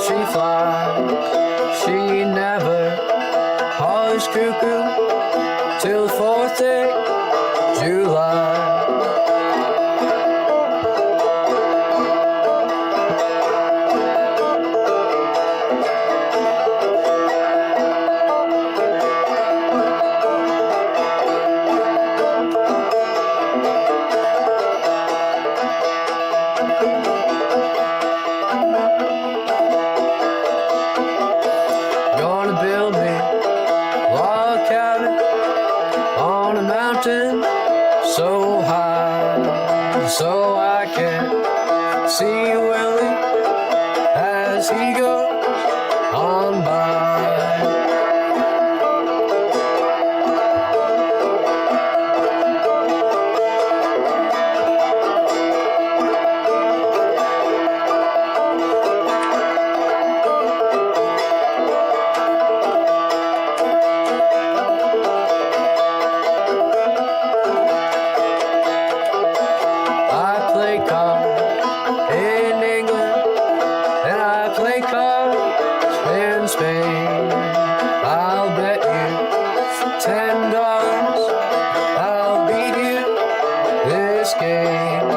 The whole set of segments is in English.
she flies. She never hollers cuckoo till 4th day July. Gonna build me a log cabin on a mountain so high, so I can see Willie as he goes on by. I play cards in England and I play cards in Spain. I'll bet you $10 I'll beat you this game.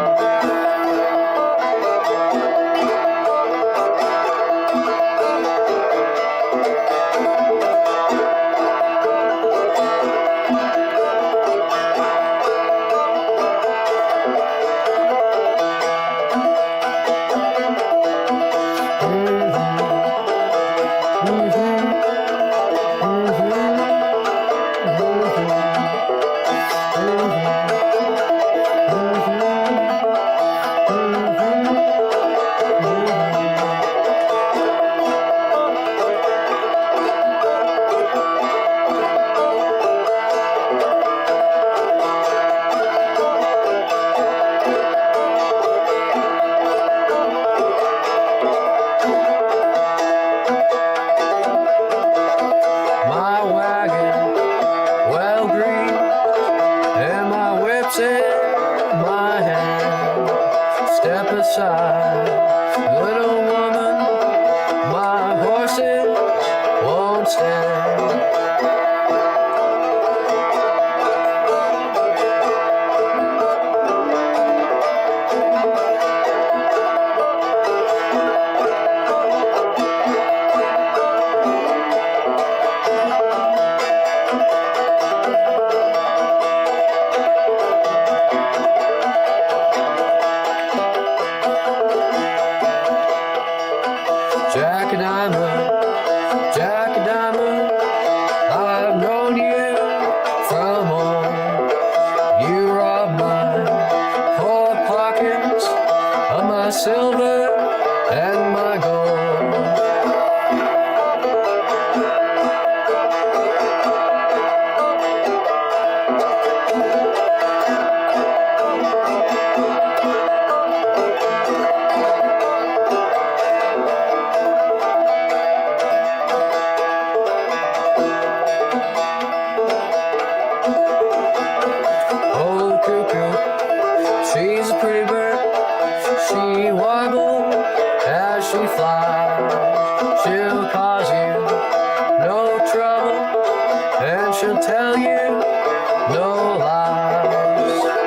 My wagon, well green, and my whip's in my hand. Step aside, little woman, my horses won't stand. Jack and Diamond, I've known you from home. You robbed my poor pockets of my silver and my gold. Old cuckoo, she's a pretty bird. She warbles as she flies. She'll cause you no trouble, and she'll tell you no lies.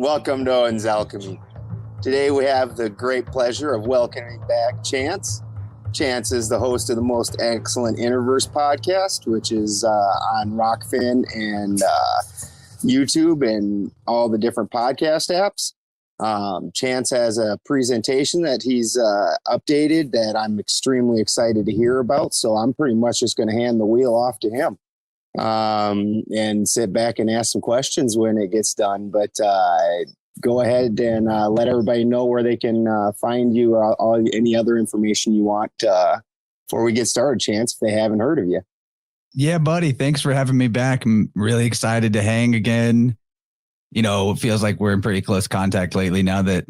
Welcome to Odin's Alchemy. Today we have the great pleasure of welcoming back Chance. Chance is the host of the most excellent InnerVerse podcast, which is on Rokfin and YouTube and all the different podcast apps. Chance has a presentation that he's updated that I'm extremely excited to hear about. So I'm pretty much just going to hand the wheel off to him and sit back and ask some questions when it gets done. But go ahead and let everybody know where they can find you, any other information you want before we get started, Chance, if they haven't heard of you. Yeah, buddy. Thanks for having me back. I'm really excited to hang again. You know, it feels like we're in pretty close contact lately now that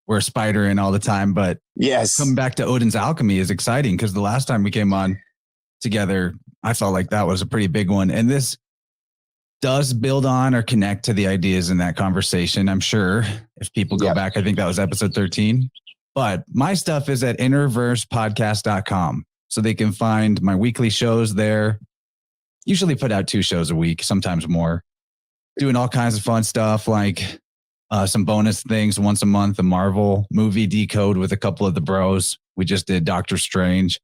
we're spidering all the time. But yes, coming back to Odin's Alchemy is exciting because the last time we came on together, I felt like that was a pretty big one. And this does build on or connect to the ideas in that conversation. I'm sure if people go back, I think that was episode 13. But my stuff is at InnerVersePodcast.com. So they can find my weekly shows there. Usually put out 2 shows a week, sometimes more. Doing all kinds of fun stuff like some bonus things once a month, a Marvel movie decode with a couple of the bros. We just did Doctor Strange.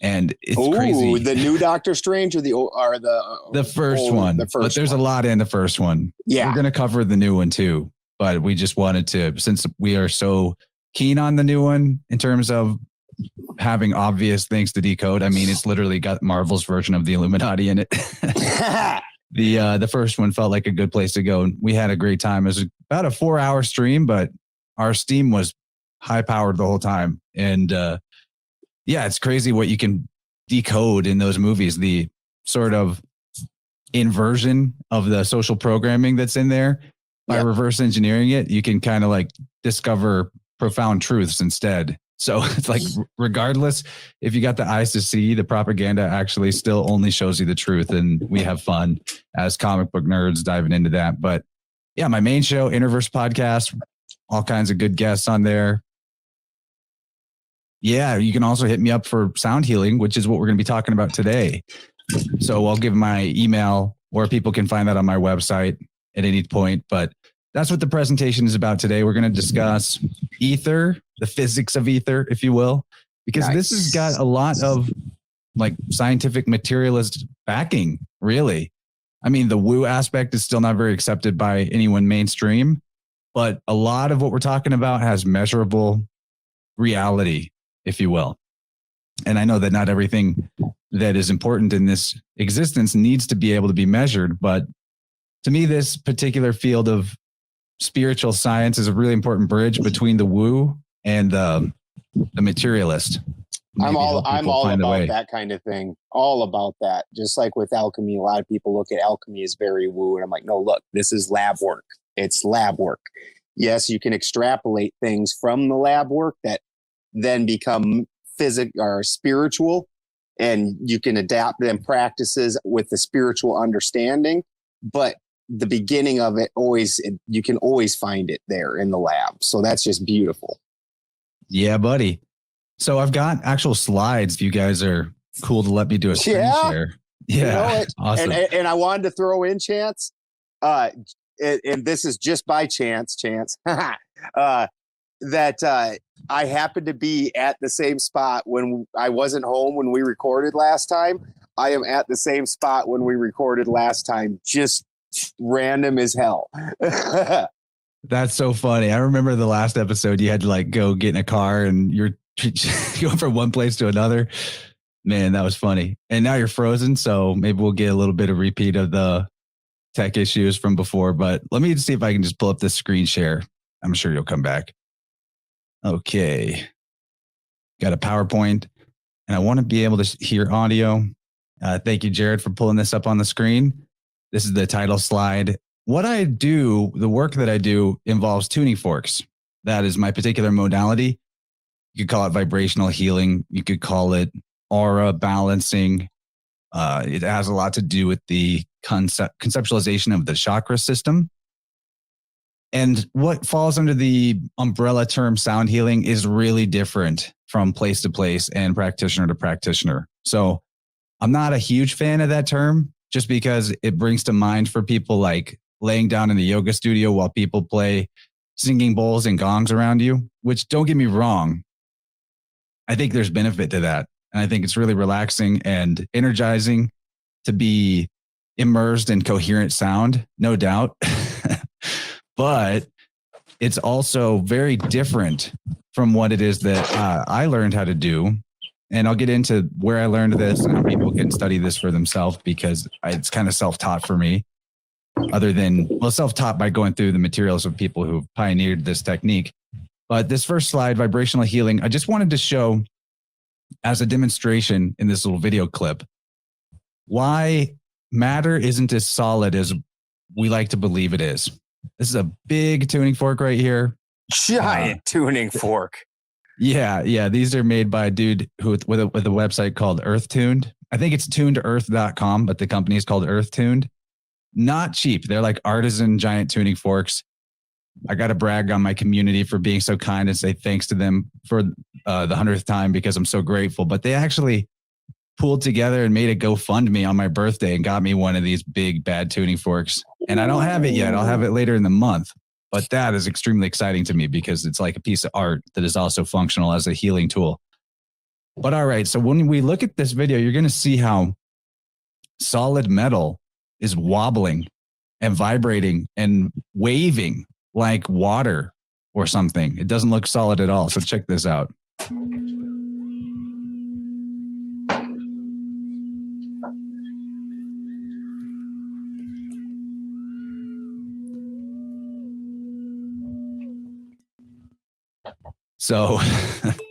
And it's crazy. The new Doctor Strange or the first one. But there's a lot in the first one. Yeah. We're going to cover the new one too. But we just wanted to, since we are so keen on the new one in terms of having obvious things to decode. I mean, it's literally got Marvel's version of the Illuminati in it. The first one felt like a good place to go. We had a great time. It was about a 4-hour stream, but our Steam was high powered the whole time. And it's crazy what you can decode in those movies. The sort of inversion of the social programming that's in there by reverse engineering it, you can kind of like discover profound truths instead. So it's like, regardless, if you got the eyes to see, the propaganda actually still only shows you the truth. And we have fun as comic book nerds diving into that. But yeah, my main show, InnerVerse Podcast, all kinds of good guests on there. Yeah, you can also hit me up for sound healing, which is what we're going to be talking about today. So I'll give my email, or people can find that on my website at any point. But that's what the presentation is about today. We're going to discuss ether, the physics of ether, if you will, because this has got a lot of like scientific materialist backing, really. I mean, the woo aspect is still not very accepted by anyone mainstream, but a lot of what we're talking about has measurable reality, if you will. And I know that not everything that is important in this existence needs to be able to be measured, but to me, this particular field of spiritual science is a really important bridge between the woo and the materialist. I'm all about that kind of thing. All about that. Just like with alchemy, a lot of people look at alchemy as very woo. And I'm like, no, look, this is lab work. It's lab work. Yes, you can extrapolate things from the lab work that then become physical or spiritual, and you can adapt them practices with the spiritual understanding. But the beginning of it you can always find it there in the lab. So that's just beautiful. Yeah, buddy. So I've got actual slides. If you guys are cool to let me do a screen share. Yeah. Awesome. And I wanted to throw in, Chance, and this is just by chance, that I happened to be at the same spot when I wasn't home when we recorded last time. I am at the same spot when we recorded last time. Just random as hell. That's so funny. I remember the last episode you had to like go get in a car and you're going from one place to another. Man, that was funny. And now you're frozen. So maybe we'll get a little bit of repeat of the tech issues from before, but let me see if I can just pull up this screen share. I'm sure you'll come back. Okay. Got a PowerPoint and I want to be able to hear audio. Thank you, Jared, for pulling this up on the screen. This is the title slide. What I do, the work that I do involves tuning forks. That is my particular modality. You could call it vibrational healing. You could call it aura balancing. It has a lot to do with the conceptualization of the chakra system. And what falls under the umbrella term sound healing is really different from place to place and practitioner to practitioner. So I'm not a huge fan of that term just because it brings to mind for people like laying down in the yoga studio while people play singing bowls and gongs around you, which don't get me wrong. I think there's benefit to that. And I think it's really relaxing and energizing to be immersed in coherent sound, no doubt. But it's also very different from what it is that I learned how to do. And I'll get into where I learned this and how people can study this for themselves, because it's kind of self-taught for me, other than, well, self-taught by going through the materials of people who've pioneered this technique. But this first slide, vibrational healing, I just wanted to show as a demonstration in this little video clip why matter isn't as solid as we like to believe it is. This is a big tuning fork right here. Giant tuning fork. Yeah. These are made by a dude who with a website called Earth Tuned. I think it's tuned-earth.com, but the company is called Earth Tuned. Not cheap. They're like artisan giant tuning forks. I got to brag on my community for being so kind and say thanks to them for the 100th time, because I'm so grateful. But they actually pulled together and made a GoFundMe on my birthday and got me one of these big bad tuning forks. And I don't have it yet. I'll have it later in the month. But that is extremely exciting to me because it's like a piece of art that is also functional as a healing tool. But all right, so when we look at this video, you're going to see how solid metal is wobbling and vibrating and waving like water or something. It doesn't look solid at all. So check this out. So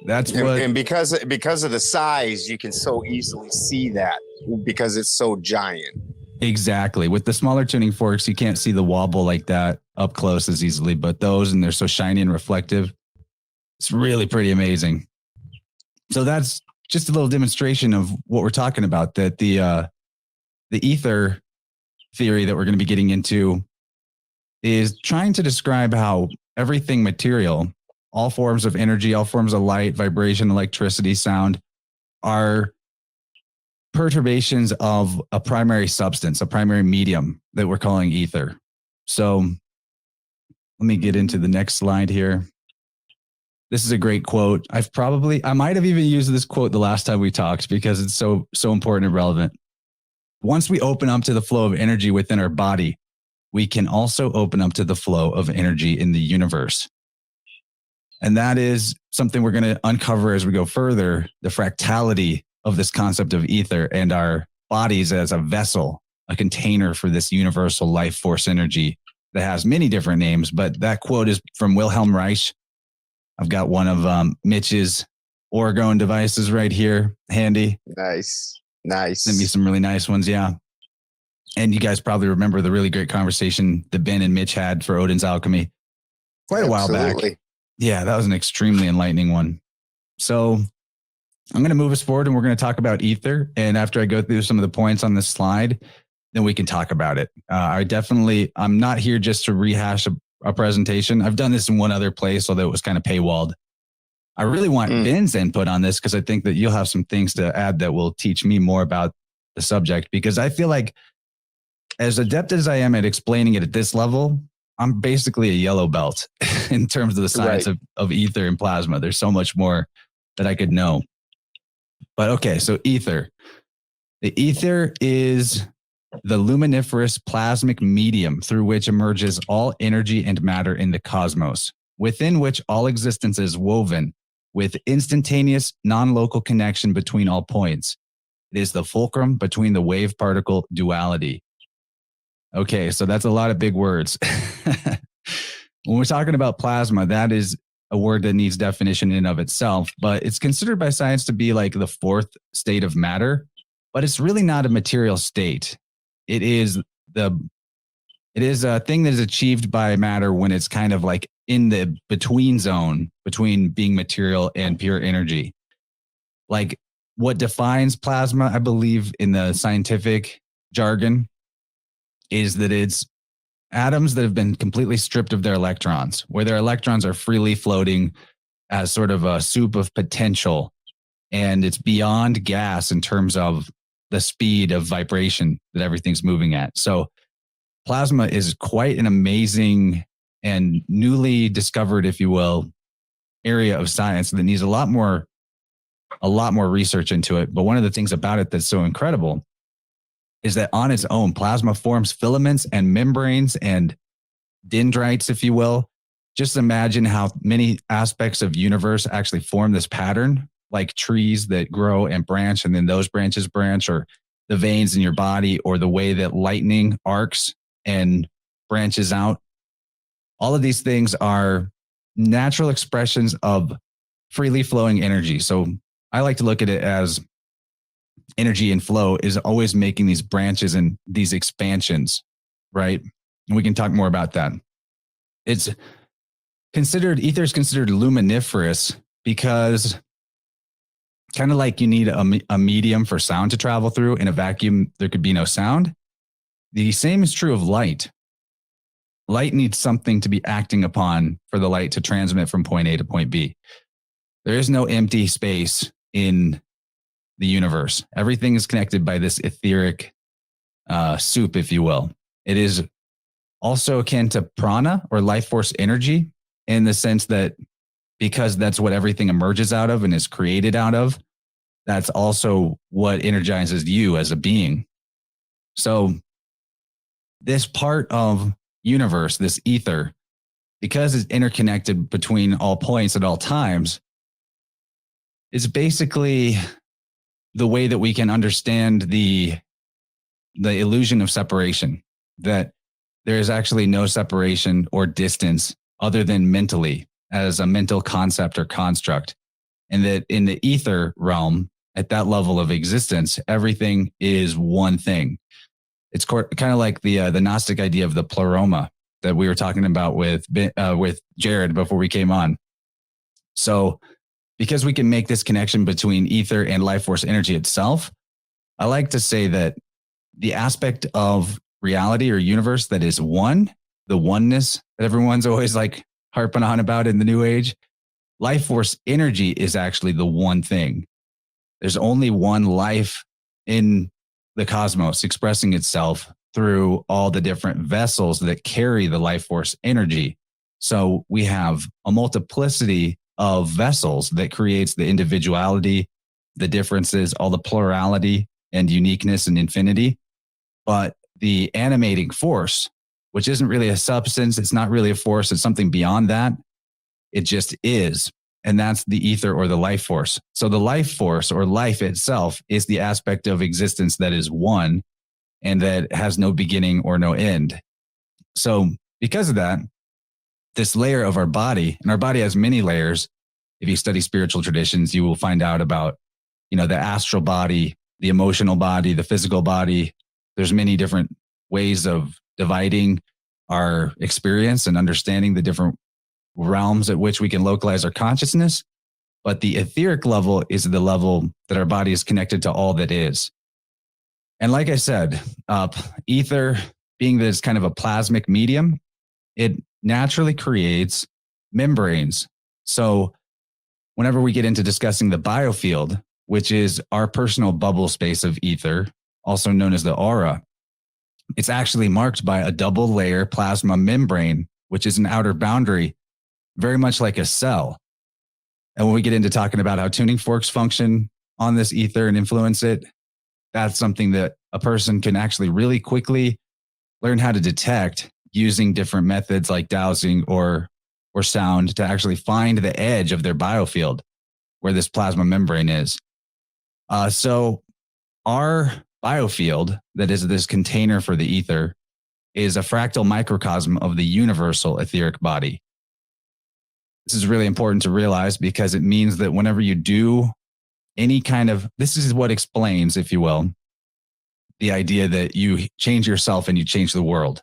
that's what, and because of the size, you can so easily see that because it's so giant. Exactly. With the smaller tuning forks, you can't see the wobble like that up close as easily, but those, and they're so shiny and reflective. It's really pretty amazing. So that's just a little demonstration of what we're talking about, that the aether theory that we're going to be getting into is trying to describe how everything material, all forms of energy, all forms of light, vibration, electricity, sound, are perturbations of a primary substance, a primary medium that we're calling ether. So let me get into the next slide here. This is a great quote. I might have even used this quote the last time we talked because it's so important and relevant. Once we open up to the flow of energy within our body, we can also open up to the flow of energy in the universe. And that is something we're going to uncover as we go further, the fractality of this concept of ether and our bodies as a vessel, a container for this universal life force energy that has many different names. But that quote is from Wilhelm Reich. I've got one of Mitch's orgone devices right here, handy. Nice. Sent me some really nice ones, yeah. And you guys probably remember the really great conversation that Ben and Mitch had for Odin's Alchemy quite a while back. Yeah, that was an extremely enlightening one. So I'm going to move us forward and we're going to talk about ether. And after I go through some of the points on this slide, then we can talk about it. I'm not here just to rehash a presentation. I've done this in one other place, although it was kind of paywalled. I really want Ben's input on this because I think that you'll have some things to add that will teach me more about the subject, because I feel like as adept as I am at explaining it at this level, I'm basically a yellow belt in terms of the science of ether and plasma. There's so much more that I could know. But okay, so ether. The ether is the luminiferous plasmic medium through which emerges all energy and matter in the cosmos, within which all existence is woven with instantaneous, non-local connection between all points. It is the fulcrum between the wave-particle duality. Okay, so that's a lot of big words. When we're talking about plasma, that is a word that needs definition in and of itself, but it's considered by science to be like the fourth state of matter, but it's really not a material state. It is a thing that is achieved by matter when it's kind of like in the between zone between being material and pure energy. Like what defines plasma, I believe in the scientific jargon, is that it's atoms that have been completely stripped of their electrons, where their electrons are freely floating as sort of a soup of potential. And it's beyond gas in terms of the speed of vibration that everything's moving at. So plasma is quite an amazing and newly discovered, if you will, area of science that needs a lot more research into it. But one of the things about it that's so incredible is that on its own, plasma forms filaments and membranes and dendrites, if you will. Just imagine how many aspects of universe actually form this pattern, like trees that grow and branch, and then those branches branch, or the veins in your body, or the way that lightning arcs and branches out. All of these things are natural expressions of freely flowing energy. So I like to look at it as energy and flow is always making these branches and these expansions, right? And we can talk more about that. Ether is considered luminiferous because kind of like you need a medium for sound to travel through. In a vacuum, there could be no sound. The same is true of light. Light needs something to be acting upon for the light to transmit from point A to point B. There is no empty space in the universe. Everything is connected by this etheric soup, if you will. It is also akin to prana, or life force energy, in the sense that because that's what everything emerges out of and is created out of, that's also what energizes you as a being. So this part of universe, this ether, because it's interconnected between all points at all times, is basically the way that we can understand the illusion of separation, that there is actually no separation or distance other than mentally, as a mental concept or construct. And that in the ether realm, at that level of existence, everything is one thing. It's kind of like the Gnostic idea of the pleroma that we were talking about with Jared before we came on. So because we can make this connection between ether and life force energy itself, I like to say that the aspect of reality or universe that is one, the oneness that everyone's always like harping on about in the new age, life force energy is actually the one thing. There's only one life in the cosmos expressing itself through all the different vessels that carry the life force energy. So we have a multiplicity of vessels that creates the individuality, the differences, all the plurality and uniqueness and infinity. But the animating force, which isn't really a substance, it's not really a force, it's something beyond that. It just is. And that's the ether or the life force. So the life force or life itself is the aspect of existence that is one and that has no beginning or no end. So because of that, this layer of our body, and our body has many layers. If you study spiritual traditions, you will find out about, the astral body, the emotional body, the physical body. There's many different ways of dividing our experience and understanding the different realms at which we can localize our consciousness. But the etheric level is the level that our body is connected to all that is. And like I said, ether, being that it's kind of a plasmic medium, it naturally creates membranes. So whenever we get into discussing the biofield, which is our personal bubble space of ether, also known as the aura, it's actually marked by a double layer plasma membrane, which is an outer boundary, very much like a cell. And when we get into talking about how tuning forks function on this ether and influence it, that's something that a person can actually really quickly learn how to detect using different methods like dowsing or sound to actually find the edge of their biofield where this plasma membrane is. So our biofield, that is this container for the ether, is a fractal microcosm of the universal etheric body. This is really important to realize because it means that whenever you do any kind of, this is what explains, if you will, the idea that you change yourself and you change the world,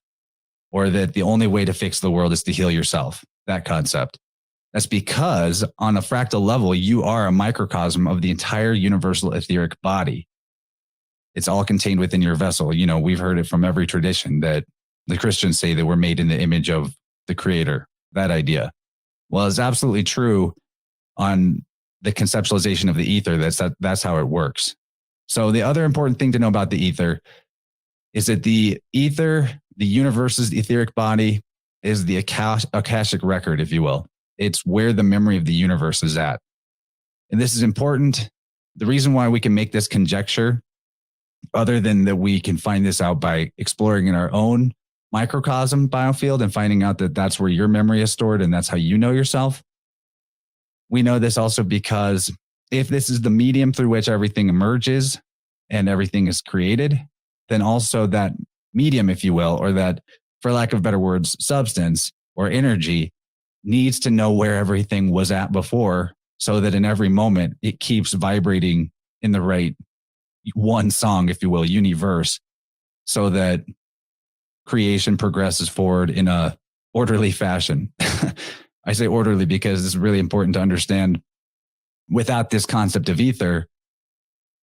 or that the only way to fix the world is to heal yourself, that concept. That's because on a fractal level, you are a microcosm of the entire universal etheric body. It's all contained within your vessel. We've heard it from every tradition that the Christians say that we're made in the image of the Creator, that idea. Well, it's absolutely true on the conceptualization of the ether. That's how it works. So the other important thing to know about the ether is that the ether the universe's etheric body is the Akashic record, if you will. It's where the memory of the universe is at. And this is important. The reason why we can make this conjecture, other than that we can find this out by exploring in our own microcosm biofield and finding out that that's where your memory is stored and that's how you know yourself. We know this also because if this is the medium through which everything emerges and everything is created, then also that medium, if you will, or that, for lack of better words, substance or energy needs to know where everything was at before, so that in every moment it keeps vibrating in the right one song, if you will, universe, so that creation progresses forward in a orderly fashion. I say orderly because it's really important to understand. Without this concept of ether,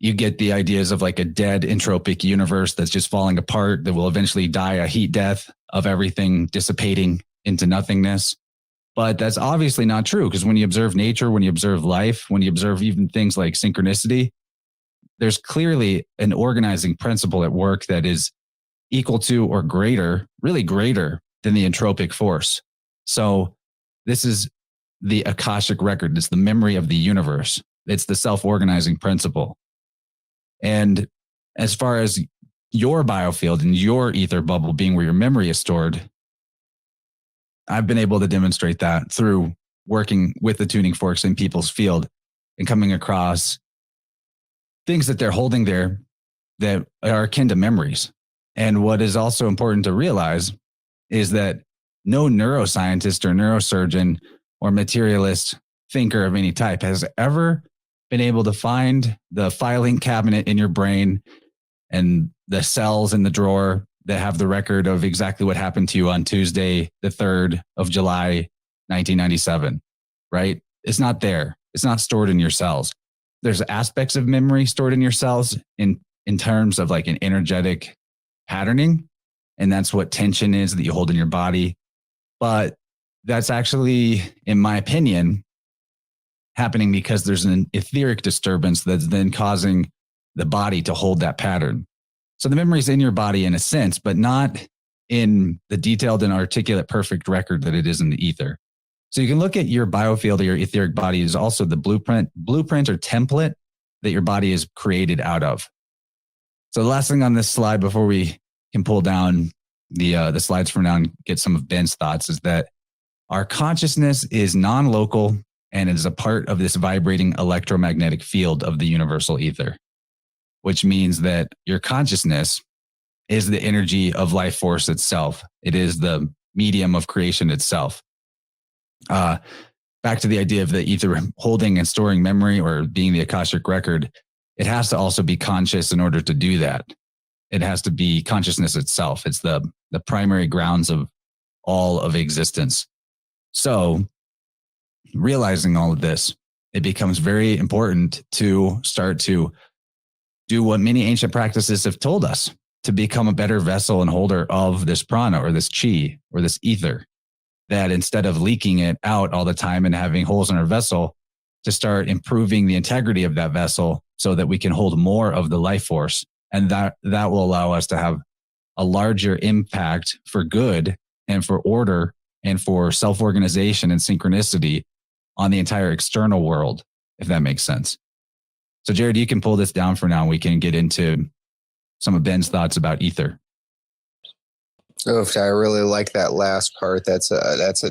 you get the ideas of like a dead entropic universe that's just falling apart, that will eventually die a heat death of everything dissipating into nothingness. But that's obviously not true, because when you observe nature, when you observe life, when you observe even things like synchronicity, there's clearly an organizing principle at work that is equal to or greater, really greater than the entropic force. So this is the Akashic record. It's the memory of the universe. It's the self-organizing principle. And as far as your biofield and your ether bubble being where your memory is stored, I've been able to demonstrate that through working with the tuning forks in people's field and coming across things that they're holding there that are akin to memories. And what is also important to realize is that no neuroscientist or neurosurgeon or materialist thinker of any type has ever been able to find the filing cabinet in your brain and the cells in the drawer that have the record of exactly what happened to you on Tuesday, the 3rd of July, 1997, right? It's not there. It's not stored in your cells. There's aspects of memory stored in your cells in terms of like an energetic patterning. And that's what tension is that you hold in your body. But that's actually, in my opinion, happening because there's an etheric disturbance that's then causing the body to hold that pattern. So the memory is in your body in a sense, but not in the detailed and articulate perfect record that it is in the ether. So you can look at your biofield or your etheric body as also the blueprint or template that your body is created out of. So the last thing on this slide before we can pull down the slides for now and get some of Ben's thoughts is that our consciousness is non-local and it is a part of this vibrating electromagnetic field of the universal ether, which means that your consciousness is the energy of life force itself. It is the medium of creation itself. Back to the idea of the ether holding and storing memory or being the Akashic record, it has to also be conscious in order to do that. It has to be consciousness itself. It's the primary grounds of all of existence. So realizing all of this, it becomes very important to start to do what many ancient practices have told us, to become a better vessel and holder of this prana or this chi or this ether, that instead of leaking it out all the time and having holes in our vessel, to start improving the integrity of that vessel so that we can hold more of the life force. And that will allow us to have a larger impact for good and for order and for self-organization and synchronicity on the entire external world, if that makes sense. So Jared, you can pull this down for now. We can get into some of Ben's thoughts about ether. Oof, I really like that last part. That's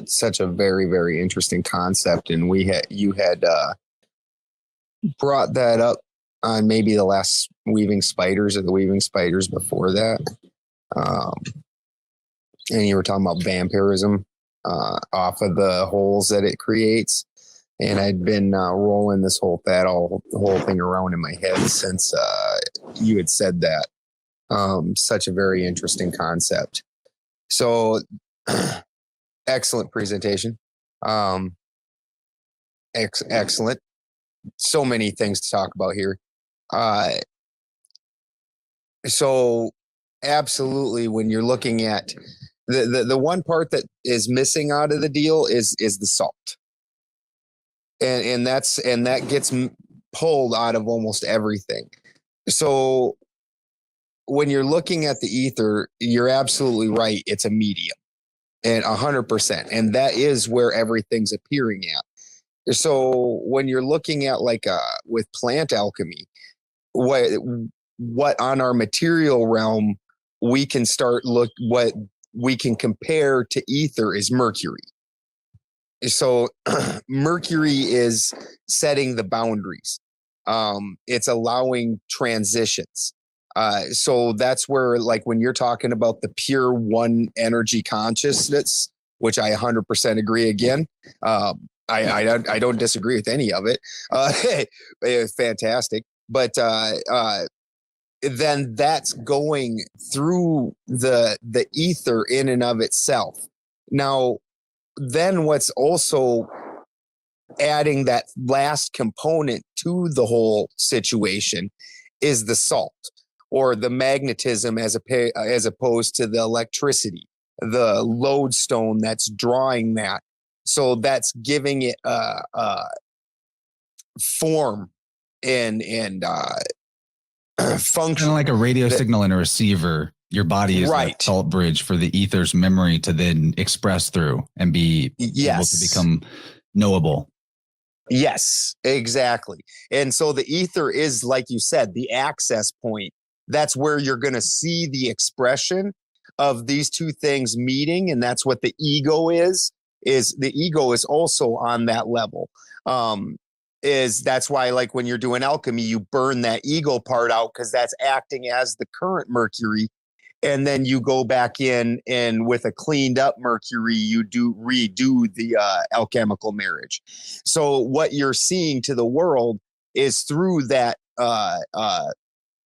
such a very, very interesting concept. And you had brought that up on maybe the last Weaving Spiders or the Weaving Spiders before that. And you were talking about vampirism off of the holes that it creates. And I'd been rolling the whole thing around in my head since you had said that. Such a very interesting concept. So excellent presentation. Excellent. So many things to talk about here. So absolutely, when you're looking at the one part that is missing out of the deal is the salt. And that gets pulled out of almost everything. So when you're looking at the ether, you're absolutely right. It's a medium, and 100%. And that is where everything's appearing at. So when you're looking at with plant alchemy, what on our material realm we can what we can compare to ether is mercury. So mercury is setting the boundaries. It's allowing transitions. So that's where, like, when you're talking about the pure one energy consciousness, which I 100% agree again. I don't disagree with any of it. It's fantastic. But then that's going through the ether in and of itself. Now, then what's also adding that last component to the whole situation is the salt, or the magnetism as opposed to the electricity, the lodestone that's drawing that. So that's giving it a form and function. Kind of like a radio signal and a receiver. Your body is right. that salt bridge for the ether's memory to then express through and be able to become knowable. Yes, exactly. And so the ether is, like you said, the access point. That's where you're going to see the expression of these two things meeting. And that's what the ego is the ego is also on that level. That's why, like, when you're doing alchemy, you burn that ego part out, because that's acting as the current mercury. And then you go back in, and with a cleaned up mercury, you redo the alchemical marriage. So what you're seeing to the world is through that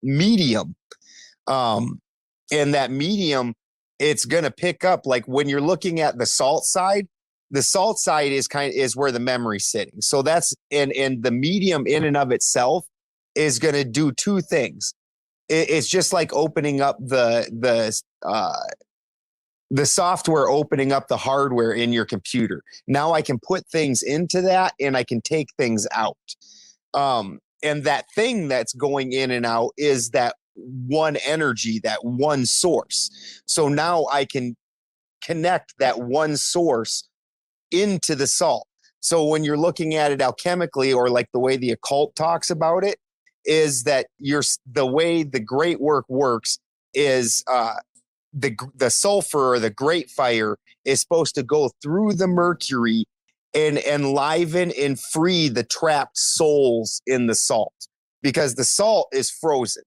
medium. And that medium, it's going to pick up, like, when you're looking at the salt side is where the memory's sitting. So that's, and the medium in and of itself is going to do two things. It's just like opening up the software, opening up the hardware in your computer. Now I can put things into that, and I can take things out. And that thing that's going in and out is that one energy, that one source. So now I can connect that one source into the salt. So when you're looking at it alchemically, or like the way the occult talks about it, is that the way the great work works is the sulfur, or the great fire, is supposed to go through the mercury and enliven and free the trapped souls in the salt, because the salt is frozen.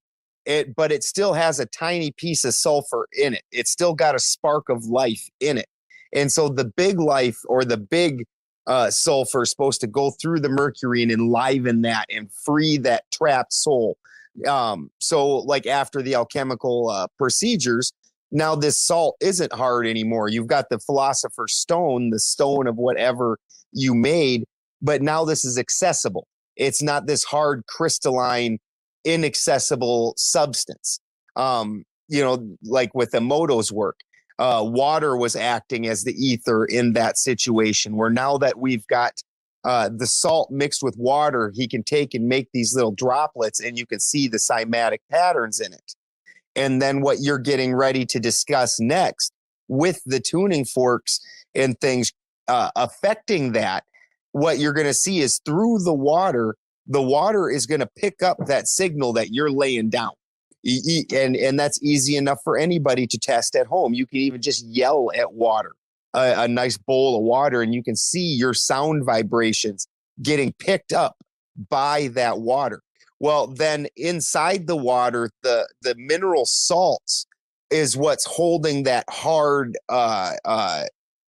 But it still has a tiny piece of sulfur in it. It's still got a spark of life in it. And so the big life, or the big sulfur, is supposed to go through the mercury and enliven that and free that trapped soul. So like after the alchemical procedures, now this salt isn't hard anymore. You've got the philosopher's stone, the stone of whatever you made, but now this is accessible. It's not this hard, crystalline, inaccessible substance. Like with Emoto's work, water was acting as the ether in that situation, where now that we've got the salt mixed with water, he can take and make these little droplets, and you can see the cymatic patterns in it. And then what you're getting ready to discuss next with the tuning forks and things affecting that, what you're going to see is through the water is going to pick up that signal that you're laying down. And that's easy enough for anybody to test at home. You can even just yell at water, a nice bowl of water, and you can see your sound vibrations getting picked up by that water. Well, then inside the water, the mineral salts is what's holding that hard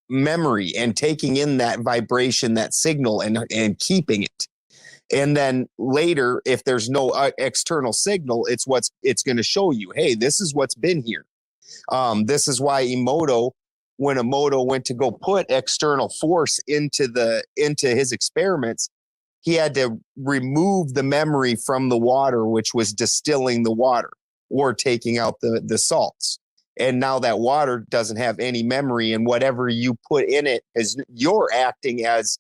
memory and taking in that vibration, that signal, and keeping it. And then later, if there's no external signal, it's going to show you, hey, this is what's been here. This is why when Emoto went to go put external force into his experiments, he had to remove the memory from the water, which was distilling the water or taking out the salts. And now that water doesn't have any memory, and whatever you put in it, is you're acting as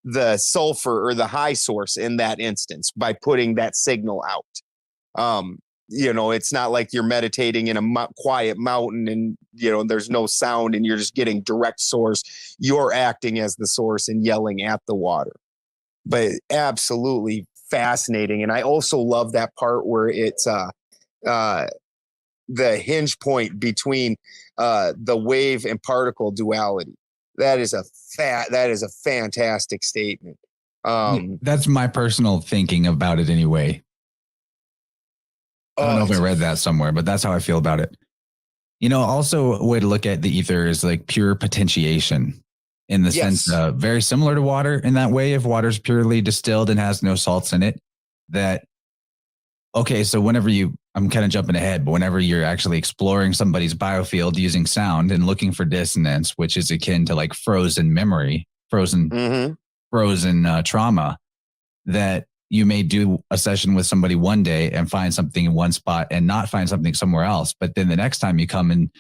the sulfur or the high source in that instance by putting that signal out. it's not like you're meditating in a quiet mountain and, there's no sound and you're just getting direct source. You're acting as the source and yelling at the water. But absolutely fascinating. And I also love that part where it's the hinge point between the wave and particle duality. That is a fantastic statement. That's my personal thinking about it anyway. I don't know if I read that somewhere, but that's how I feel about it. Also a way to look at the ether is like pure potentiation in the sense very similar to water in that way. If water's purely distilled and has no salts in it, so whenever I'm kind of jumping ahead, but whenever you're actually exploring somebody's biofield using sound and looking for dissonance, which is akin to like frozen memory, frozen trauma, that you may do a session with somebody one day and find something in one spot and not find something somewhere else. But then the next time you come in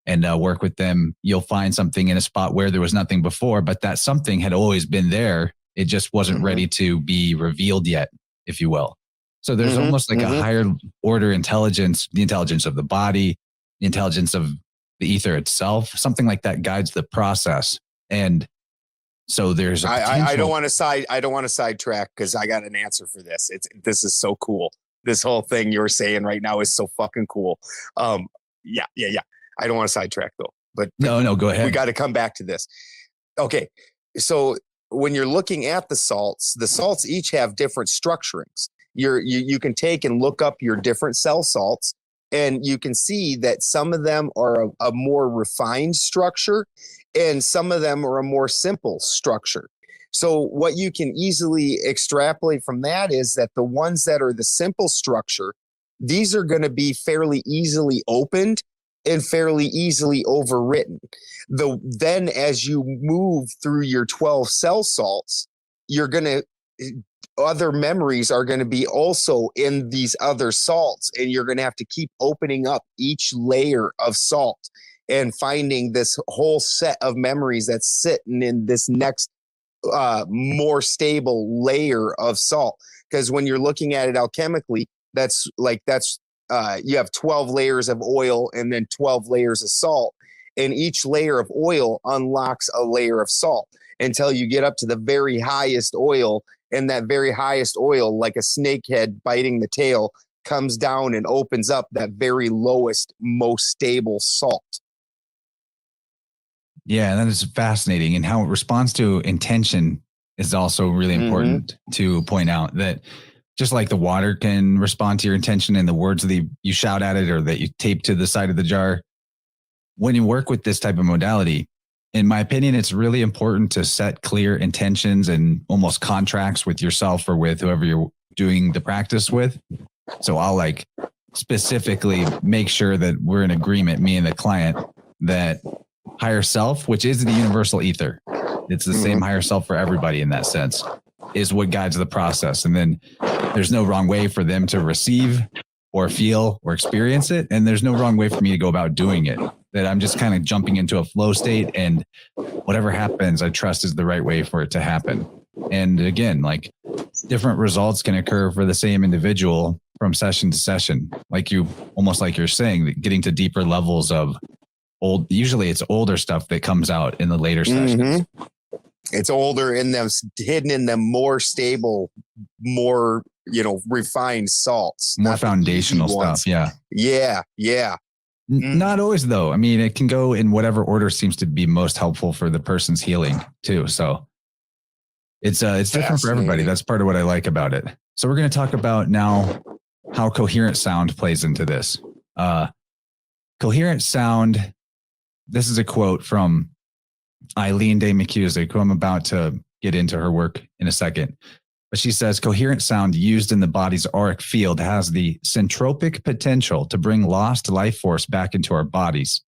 and work with them, you'll find something in a spot where there was nothing before, but that something had always been there. It just wasn't ready to be revealed yet, if you will. So there's almost like a higher order intelligence, the intelligence of the body, the intelligence of the ether itself, something like that guides the process. And so there's I don't want to sidetrack because I got an answer for this. This is so cool. This whole thing you're saying right now is so fucking cool. Yeah. I don't want to sidetrack though, but no, go ahead. We got to come back to this. Okay. So when you're looking at the salts each have different structurings. You can take and look up your different cell salts, and you can see that some of them are a more refined structure and some of them are a more simple structure. So what you can easily extrapolate from that is that the ones that are the simple structure, these are going to be fairly easily opened and fairly easily overwritten. Then as you move through your 12 cell salts, other memories are going to be also in these other salts, and you're going to have to keep opening up each layer of salt and finding this whole set of memories that's sitting in this next more stable layer of salt. Because when you're looking at it alchemically, you have 12 layers of oil and then 12 layers of salt, and each layer of oil unlocks a layer of salt until you get up to the very highest oil. And that very highest oil, like a snake head biting the tail, comes down and opens up that very lowest, most stable salt. Yeah, that is fascinating. And how it responds to intention is also really important to point out, that just like the water can respond to your intention and the words that you shout at it or that you tape to the side of the jar, when you work with this type of modality, in my opinion, it's really important to set clear intentions and almost contracts with yourself or with whoever you're doing the practice with. So I'll specifically make sure that we're in agreement, me and the client, that higher self, which is the universal ether, it's the same higher self for everybody in that sense, is what guides the process. And then there's no wrong way for them to receive or feel or experience it. And there's no wrong way for me to go about doing it. That I'm just kind of jumping into a flow state, and whatever happens, I trust is the right way for it to happen. And again, different results can occur for the same individual from session to session. Almost like you're saying, getting to deeper levels of usually it's older stuff that comes out in the later sessions. It's older in them, hidden in them more stable, more, refined salts. More foundational stuff. Yeah. Yeah. Not always, though. I mean, it can go in whatever order seems to be most helpful for the person's healing, too. So it's different for everybody. That's part of what I like about it. So we're going to talk about now how coherent sound plays into this. Coherent sound. This is a quote from Eileen Day McCusick, who I'm about to get into her work in a second. But she says, coherent sound used in the body's auric field has the centropic potential to bring lost life force back into our bodies.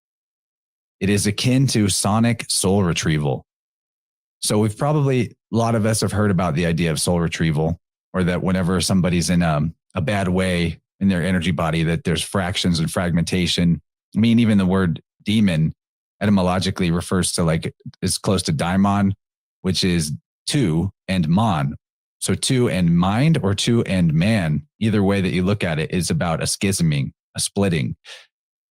It is akin to sonic soul retrieval. So a lot of us have heard about the idea of soul retrieval, or that whenever somebody's in a bad way in their energy body, that there's fractions and fragmentation. I mean, even the word demon etymologically refers to is close to daimon, which is two, and mon, So two and mind or two and man, either way that you look at it, is about a schisming, a splitting.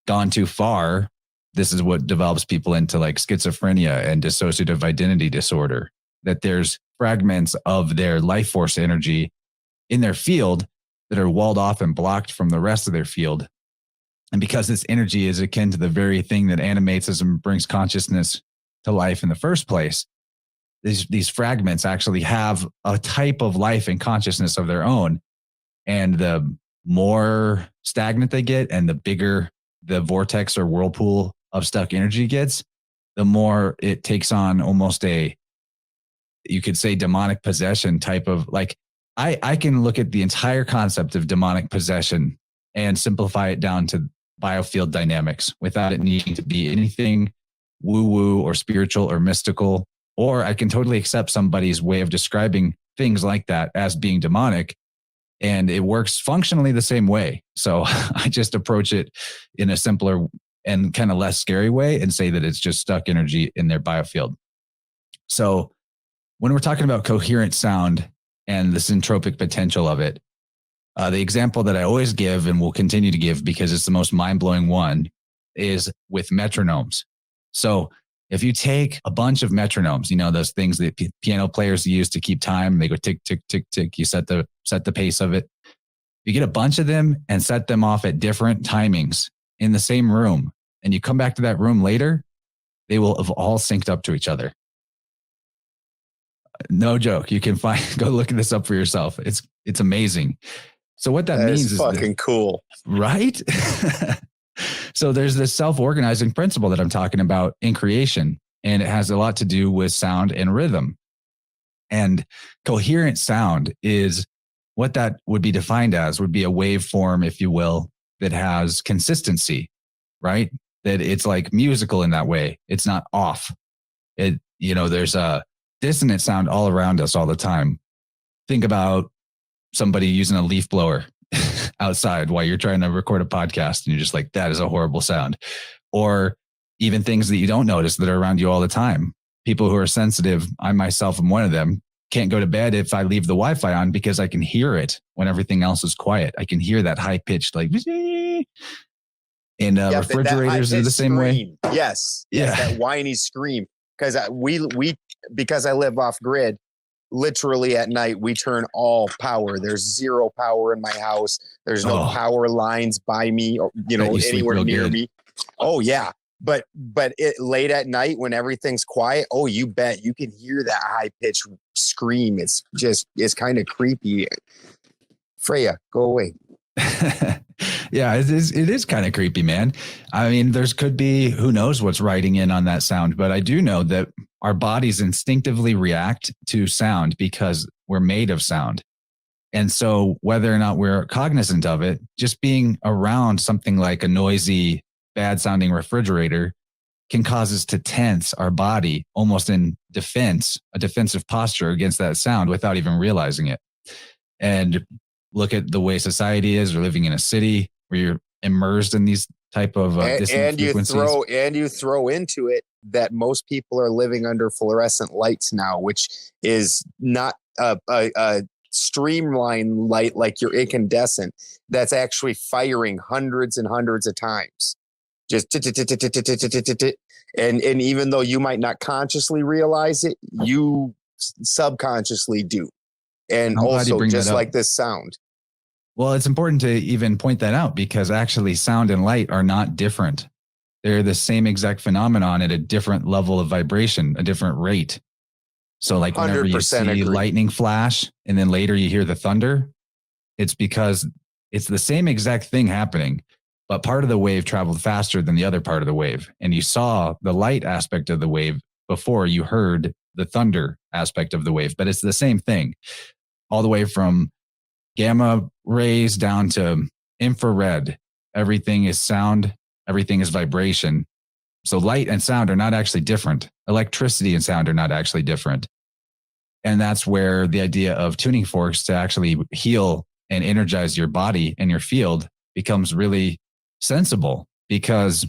Gone too far, this is what develops people into like schizophrenia and dissociative identity disorder, that there's fragments of their life force energy in their field that are walled off and blocked from the rest of their field. And because this energy is akin to the very thing that animates us and brings consciousness to life in the first place, these fragments actually have a type of life and consciousness of their own. And the more stagnant they get and the bigger the vortex or whirlpool of stuck energy gets, the more it takes on almost a, you could say, demonic possession type of, like, I can look at the entire concept of demonic possession and simplify it down to biofield dynamics without it needing to be anything woo-woo or spiritual or mystical. Or I can totally accept somebody's way of describing things like that as being demonic, and it works functionally the same way. So I just approach it in a simpler and kind of less scary way and say that it's just stuck energy in their biofield. So when we're talking about coherent sound and the syntropic potential of it, the example that I always give and will continue to give because it's the most mind-blowing one is with metronomes. So if you take a bunch of metronomes, you know, those things that piano players use to keep time, they go tick, tick, tick, tick. You set the pace of it. You get a bunch of them and set them off at different timings in the same room. And you come back to that room later, they will have all synced up to each other. No joke. You can go look this up for yourself. It's amazing. So what that means is fucking cool. Right? So there's this self-organizing principle that I'm talking about in creation, and it has a lot to do with sound and rhythm. And coherent sound is what that would be defined as, would be a waveform, if you will, that has consistency, right? That it's like musical in that way. It's not off. There's a dissonant sound all around us all the time. Think about somebody using a leaf blower outside while you're trying to record a podcast and you're just like, that is a horrible sound. Or even things that you don't notice that are around you all the time. People who are sensitive, I myself am one of them, can't go to bed if I leave the Wi-Fi on because I can hear it when everything else is quiet. I can hear that high pitched like, and refrigerators are the same way. Yes. Yeah. Yes, that whiny scream. Because because I live off grid, literally at night, we turn all power. There's zero power in my house. There's no power lines by me or, anywhere near me. Oh yeah. But late at night when everything's quiet, oh, you bet you can hear that high pitched scream. It's kind of creepy. Freya, go away. Yeah, it is kind of creepy, man. I mean, could be, who knows what's riding in on that sound, but I do know that our bodies instinctively react to sound because we're made of sound. And so whether or not we're cognizant of it, just being around something like a noisy, bad sounding refrigerator can cause us to tense our body almost in defense, a defensive posture against that sound without even realizing it. And look at the way society is. We're living in a city where you're immersed in these type of dissonant frequencies. You throw into it that most people are living under fluorescent lights now, which is not a streamline light like your incandescent. That's actually firing hundreds and hundreds of times. Just and even though you might not consciously realize it, you subconsciously do. And also just like this sound. Well, it's important to even point that out because actually sound and light are not different. They're the same exact phenomenon at a different level of vibration, a different rate. So like whenever you see lightning flash and then later you hear the thunder, it's because it's the same exact thing happening, but part of the wave traveled faster than the other part of the wave. And you saw the light aspect of the wave before you heard the thunder aspect of the wave, but it's the same thing all the way from gamma rays down to infrared. Everything is sound. Everything is vibration. So light and sound are not actually different. Electricity and sound are not actually different. And that's where the idea of tuning forks to actually heal and energize your body and your field becomes really sensible, because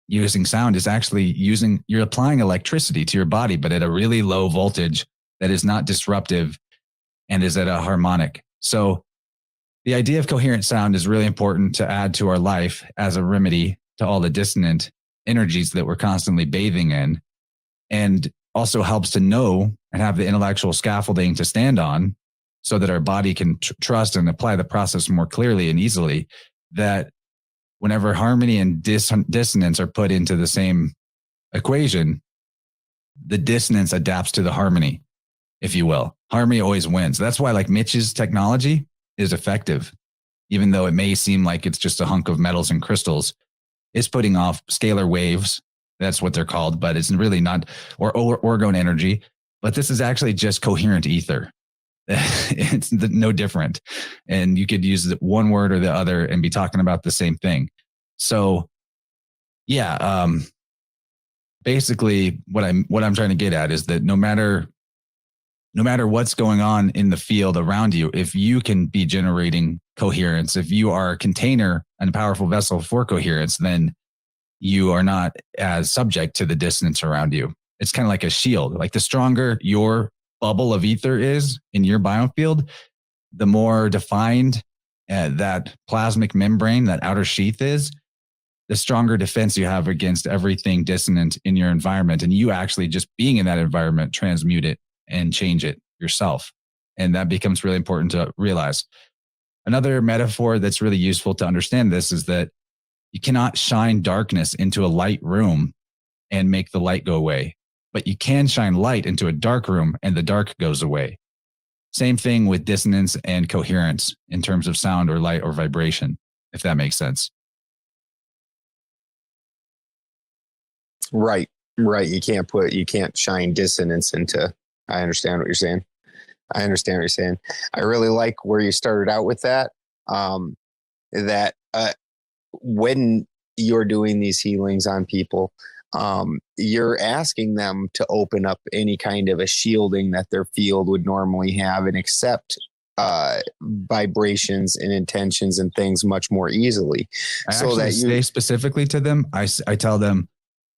using sound is actually you're applying electricity to your body, but at a really low voltage that is not disruptive and is at a harmonic. So the idea of coherent sound is really important to add to our life as a remedy to all the dissonant energies that we're constantly bathing in, and also helps to know and have the intellectual scaffolding to stand on so that our body can trust and apply the process more clearly and easily, that whenever harmony and dissonance are put into the same equation, the dissonance adapts to the harmony, if you will. Harmony always wins. That's why like Mitch's technology is effective, even though it may seem like it's just a hunk of metals and crystals. It's putting off scalar waves. That's what they're called, but it's really not, or orgone energy. But this is actually just coherent ether. It's no different. And you could use one word or the other and be talking about the same thing. So yeah, basically what I'm trying to get at is that no matter what's going on in the field around you, if you can be generating coherence, if you are a container and a powerful vessel for coherence, then you are not as subject to the dissonance around you. It's kind of like a shield. Like the stronger your bubble of ether is in your biofield, the more defined that plasmic membrane, that outer sheath is, the stronger defense you have against everything dissonant in your environment. And you actually just being in that environment, transmute it and change it yourself. And that becomes really important to realize. Another metaphor that's really useful to understand this is that you cannot shine darkness into a light room and make the light go away, but you can shine light into a dark room and the dark goes away. Same thing with dissonance and coherence in terms of sound or light or vibration, if that makes sense. Right. You can't shine dissonance into. I understand what you're saying. I really like where you started out with that. When you're doing these healings on people, you're asking them to open up any kind of a shielding that their field would normally have and accept vibrations and intentions and things much more easily. I say specifically to them, I tell them,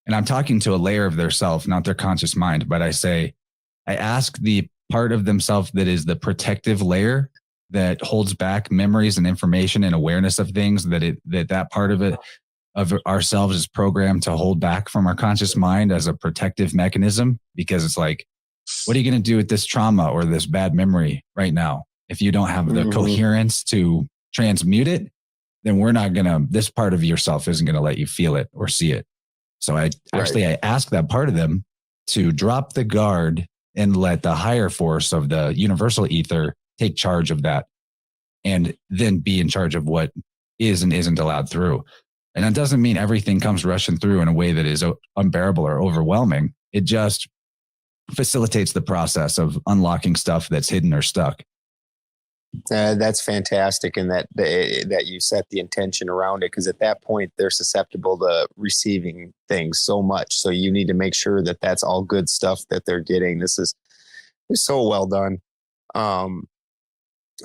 and I'm talking to a layer of their self, not their conscious mind, but I ask the part of themselves that is the protective layer that holds back memories and information and awareness of things, that part of it, of ourselves, is programmed to hold back from our conscious mind as a protective mechanism. Because it's like, what are you going to do with this trauma or this bad memory right now? If you don't have the coherence to transmute it, then this part of yourself isn't going to let you feel it or see it. So I ask that part of them to drop the guard and let the higher force of the universal ether take charge of that, and then be in charge of what is and isn't allowed through. And that doesn't mean everything comes rushing through in a way that is unbearable or overwhelming. It just facilitates the process of unlocking stuff that's hidden or stuck. That's fantastic. And that you set the intention around it, because at that point they're susceptible to receiving things so much. So you need to make sure that that's all good stuff that they're getting. This is so well done.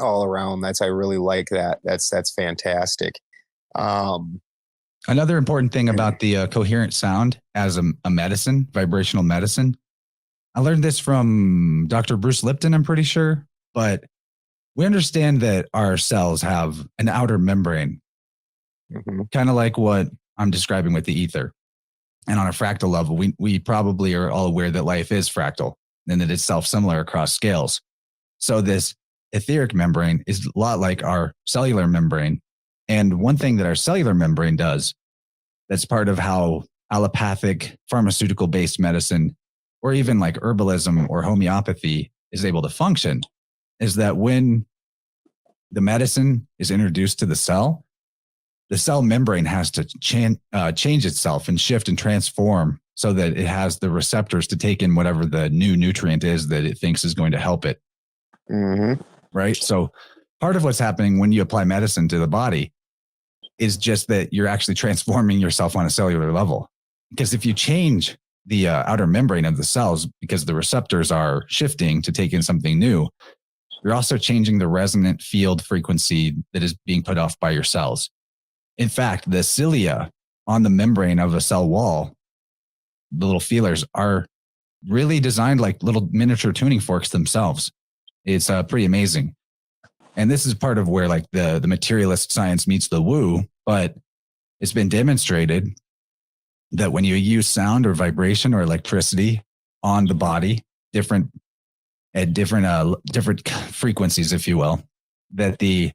All around. I really like that. That's fantastic. Another important thing about the coherent sound as a medicine, vibrational medicine. I learned this from Dr. Bruce Lipton, I'm pretty sure, but we understand that our cells have an outer membrane, kind of like what I'm describing with the ether. And on a fractal level, we probably are all aware that life is fractal and that it's self-similar across scales. So this etheric membrane is a lot like our cellular membrane. And one thing that our cellular membrane does, that's part of how allopathic pharmaceutical-based medicine, or even like herbalism or homeopathy, is able to function, is that when the medicine is introduced to the cell membrane has to change itself and shift and transform so that it has the receptors to take in whatever the new nutrient is that it thinks is going to help it. Right? So part of what's happening when you apply medicine to the body is just that you're actually transforming yourself on a cellular level. Because if you change the outer membrane of the cells, because the receptors are shifting to take in something new, you're also changing the resonant field frequency that is being put off by your cells. In fact, the cilia on the membrane of a cell wall, the little feelers, are really designed like little miniature tuning forks themselves. It's pretty amazing. And this is part of where like the materialist science meets the woo, but it's been demonstrated that when you use sound or vibration or electricity on the body, different frequencies, if you will, that the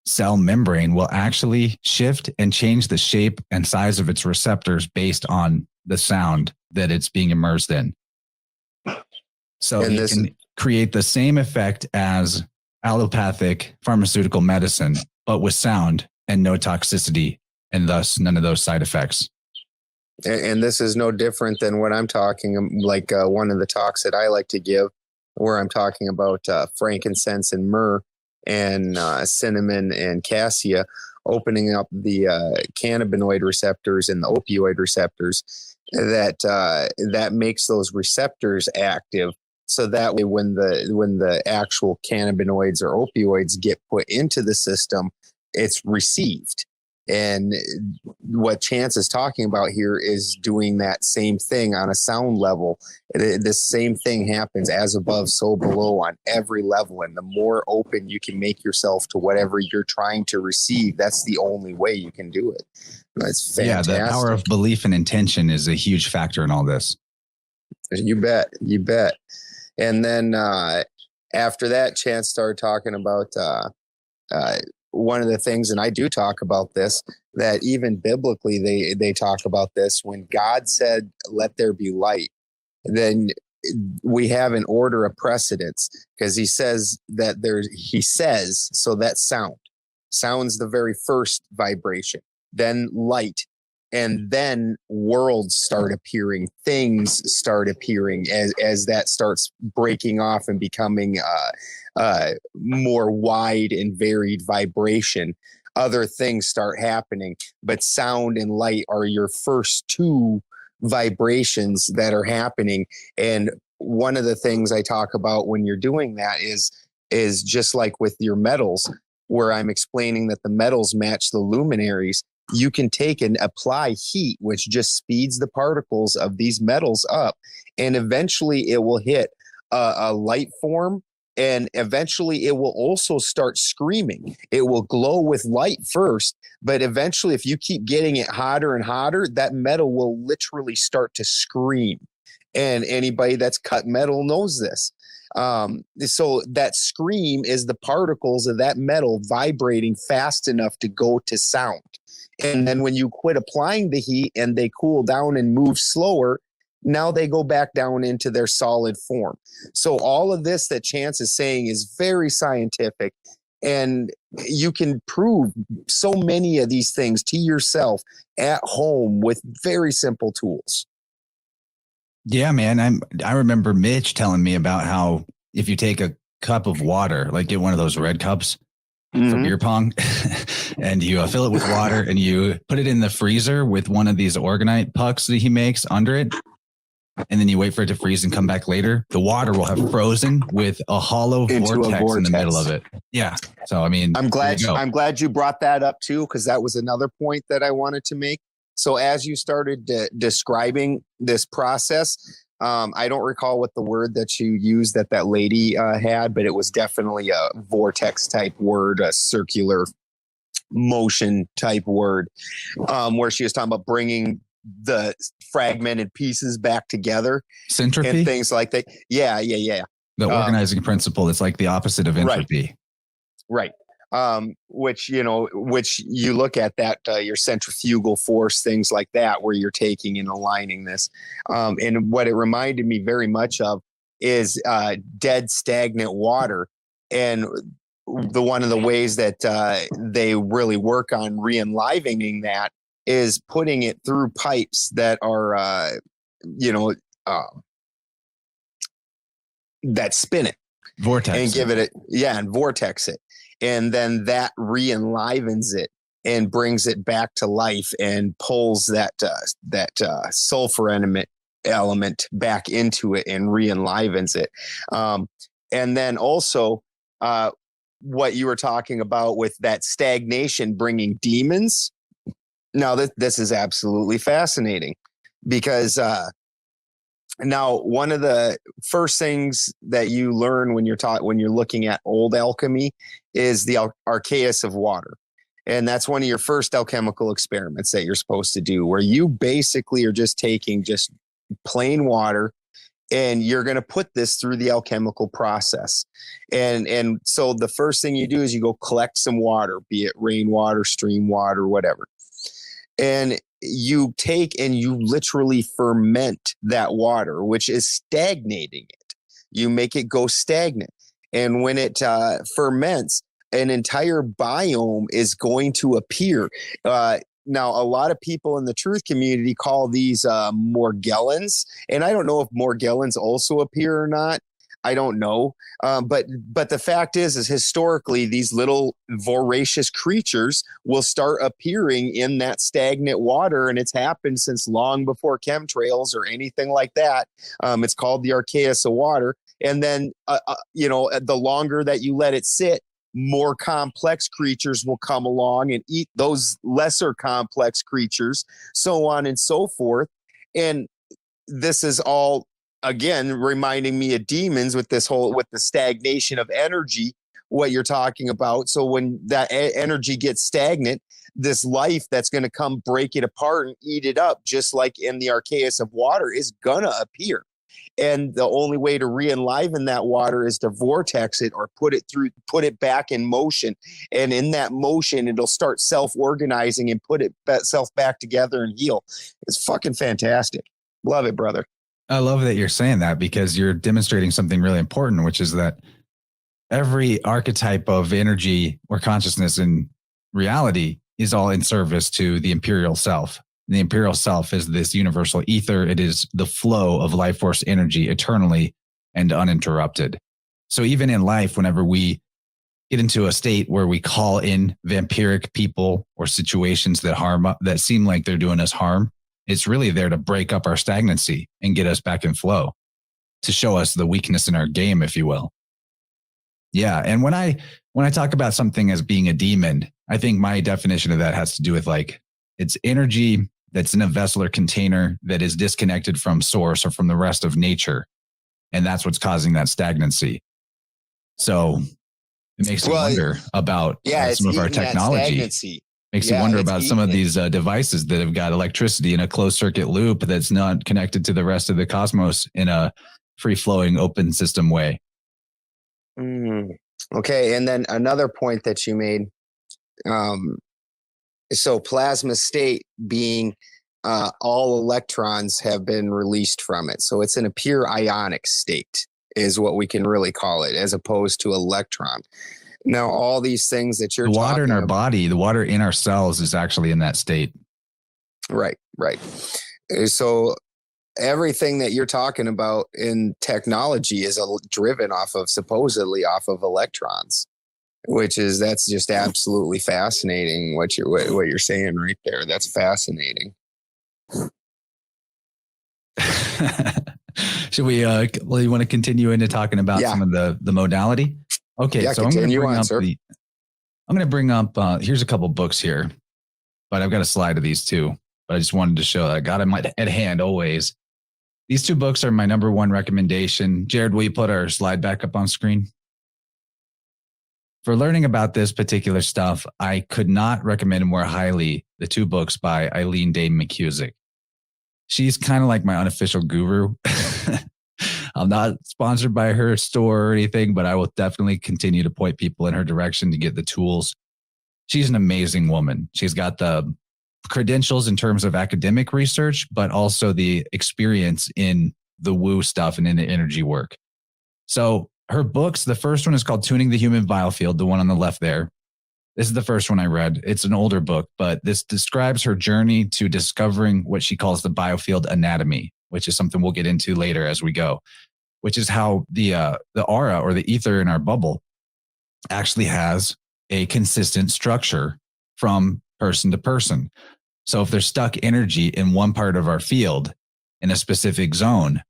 cell membrane will actually shift and change the shape and size of its receptors based on the sound that it's being immersed in. So you can create the same effect as allopathic pharmaceutical medicine, but with sound and no toxicity, and thus none of those side effects. And this is no different than what I'm talking, like one of the talks that I like to give, where I'm talking about frankincense and myrrh and cinnamon and cassia, opening up the cannabinoid receptors and the opioid receptors that makes those receptors active. So that way, when the actual cannabinoids or opioids get put into the system, it's received. And what Chance is talking about here is doing that same thing on a sound level. The same thing happens as above, so below on every level. And the more open you can make yourself to whatever you're trying to receive, that's the only way you can do it. That's fantastic. Yeah, the power of belief and intention is a huge factor in all this. You bet. You bet. And then after that, Chance started talking about one of the things, and I do talk about this, that even biblically they talk about this. When God said, "Let there be light," then we have an order of precedence, because he says, so that's sound's the very first vibration, then light, and then worlds start appearing, things start appearing as that starts breaking off and becoming more wide and varied vibration. Other things start happening, but sound and light are your first two vibrations that are happening. And one of the things I talk about when you're doing that is just like with your metals, where I'm explaining that the metals match the luminaries. You can take and apply heat, which just speeds the particles of these metals up, and eventually it will hit a light form, and eventually it will also start screaming. It will glow with light first, but eventually if you keep getting it hotter and hotter, that metal will literally start to scream. And anybody that's cut metal knows this. So that scream is the particles of that metal vibrating fast enough to go to sound. And then when you quit applying the heat and they cool down and move slower, now they go back down into their solid form. So all of this that Chance is saying is very scientific, and you can prove so many of these things to yourself at home with very simple tools. Yeah, man. I remember Mitch telling me about how if you take a cup of water, like get one of those red cups for beer pong, and you fill it with water and you put it in the freezer with one of these organite pucks that he makes under it, and then you wait for it to freeze and come back later, the water will have frozen with a hollow vortex in the middle of it. Yeah. So, I mean, I'm glad you brought that up too, because that was another point that I wanted to make. So as you started describing this process, I don't recall what the word that you used that lady had, but it was definitely a vortex type word, a circular motion type word, where she was talking about bringing the fragmented pieces back together. Centropy? And things like that. Yeah. The organizing principle is like the opposite of entropy. Right. Which you look at that, your centrifugal force, things like that, where you're taking and aligning this. And what it reminded me very much of is dead stagnant water. And one of the ways that they really work on re-enlivening that is putting it through pipes that are, that spin it. Vortex. And give it and vortex it. And then that re-enlivens it and brings it back to life and pulls that sulfur element back into it and re-enlivens it. And then also what you were talking about with that stagnation bringing demons. Now, this is absolutely fascinating, because Now, one of the first things that you learn when you're looking at old alchemy is the archeus of water. And that's one of your first alchemical experiments that you're supposed to do, where you basically are just taking just plain water and you're going to put this through the alchemical process. And so the first thing you do is you go collect some water, be it rainwater, stream water, whatever. And you take and you literally ferment that water, which is stagnating it. You make it go stagnant. And when it ferments, an entire biome is going to appear. Now, a lot of people in the truth community call these Morgellons. And I don't know if Morgellons also appear or not. I don't know. But the fact is historically, these little voracious creatures will start appearing in that stagnant water. And it's happened since long before chemtrails or anything like that. It's called the archeus of water. And then, the longer that you let it sit, more complex creatures will come along and eat those lesser complex creatures, so on and so forth. And this is all, again, reminding me of demons with the stagnation of energy, what you're talking about. So when that energy gets stagnant, this life that's going to come break it apart and eat it up, just like in the archeus of water, is going to appear. And the only way to re-enliven that water is to vortex it or put it back in motion. And in that motion, it'll start self-organizing and put itself back together and heal. It's fucking fantastic. Love it, brother. I love that you're saying that, because you're demonstrating something really important, which is that every archetype of energy or consciousness in reality is all in service to the Imperial Self. The Imperial Self is this universal ether. It is the flow of life force energy eternally and uninterrupted. So even in life, whenever we get into a state where we call in vampiric people or situations that seem like they're doing us harm, it's really there to break up our stagnancy and get us back in flow, to show us the weakness in our game, if you will. Yeah. And when I talk about something as being a demon, I think my definition of that has to do with it's energy that's in a vessel or container that is disconnected from source or from the rest of nature. And that's what's causing that stagnancy. So it makes you wonder about some of our technology. Makes you wonder about some of these devices that have got electricity in a closed circuit loop that's not connected to the rest of the cosmos in a free-flowing open system way. Okay. And then another point that you made, so plasma state being all electrons have been released from it. So it's in a pure ionic state is what we can really call it, as opposed to electron. Now, all these things that you're talking about. The water in our body, the water in our cells is actually in that state. Right. So everything that you're talking about in technology is driven supposedly off of electrons. That's just absolutely fascinating what you're saying right there. That's fascinating. Should we you want to continue into talking about some of the modality? Okay, so I'm going to bring up here's a couple books here, but I've got a slide of these too. But I just wanted to show that I got them at hand always. These two books are my number one recommendation. Jared, will you put our slide back up on screen? For learning about this particular stuff, I could not recommend more highly the two books by Eileen Day McCusick. She's kind of like my unofficial guru. I'm not sponsored by her store or anything, but I will definitely continue to point people in her direction to get the tools. She's an amazing woman. She's got the credentials in terms of academic research, but also the experience in the woo stuff and in the energy work. So her books, the first one is called Tuning the Human Biofield, the one on the left there. This is the first one I read. It's an older book, but this describes her journey to discovering what she calls the biofield anatomy, which is something we'll get into later as we go, which is how the aura or the ether in our bubble actually has a consistent structure from person to person. So if there's stuck energy in one part of our field in a specific zone,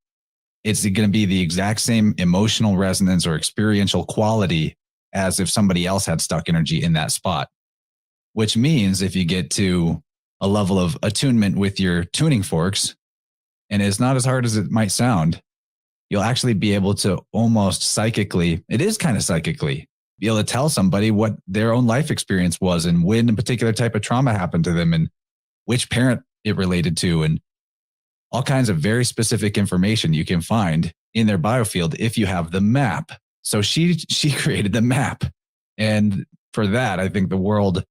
it's going to be the exact same emotional resonance or experiential quality as if somebody else had stuck energy in that spot, which means if you get to a level of attunement with your tuning forks, and it's not as hard as it might sound. You'll actually be able to almost psychically, it is kind of psychically, be able to tell somebody what their own life experience was and when a particular type of trauma happened to them and which parent it related to, and all kinds of very specific information you can find in their biofield if you have the map. So she created the map. And for that, I think the world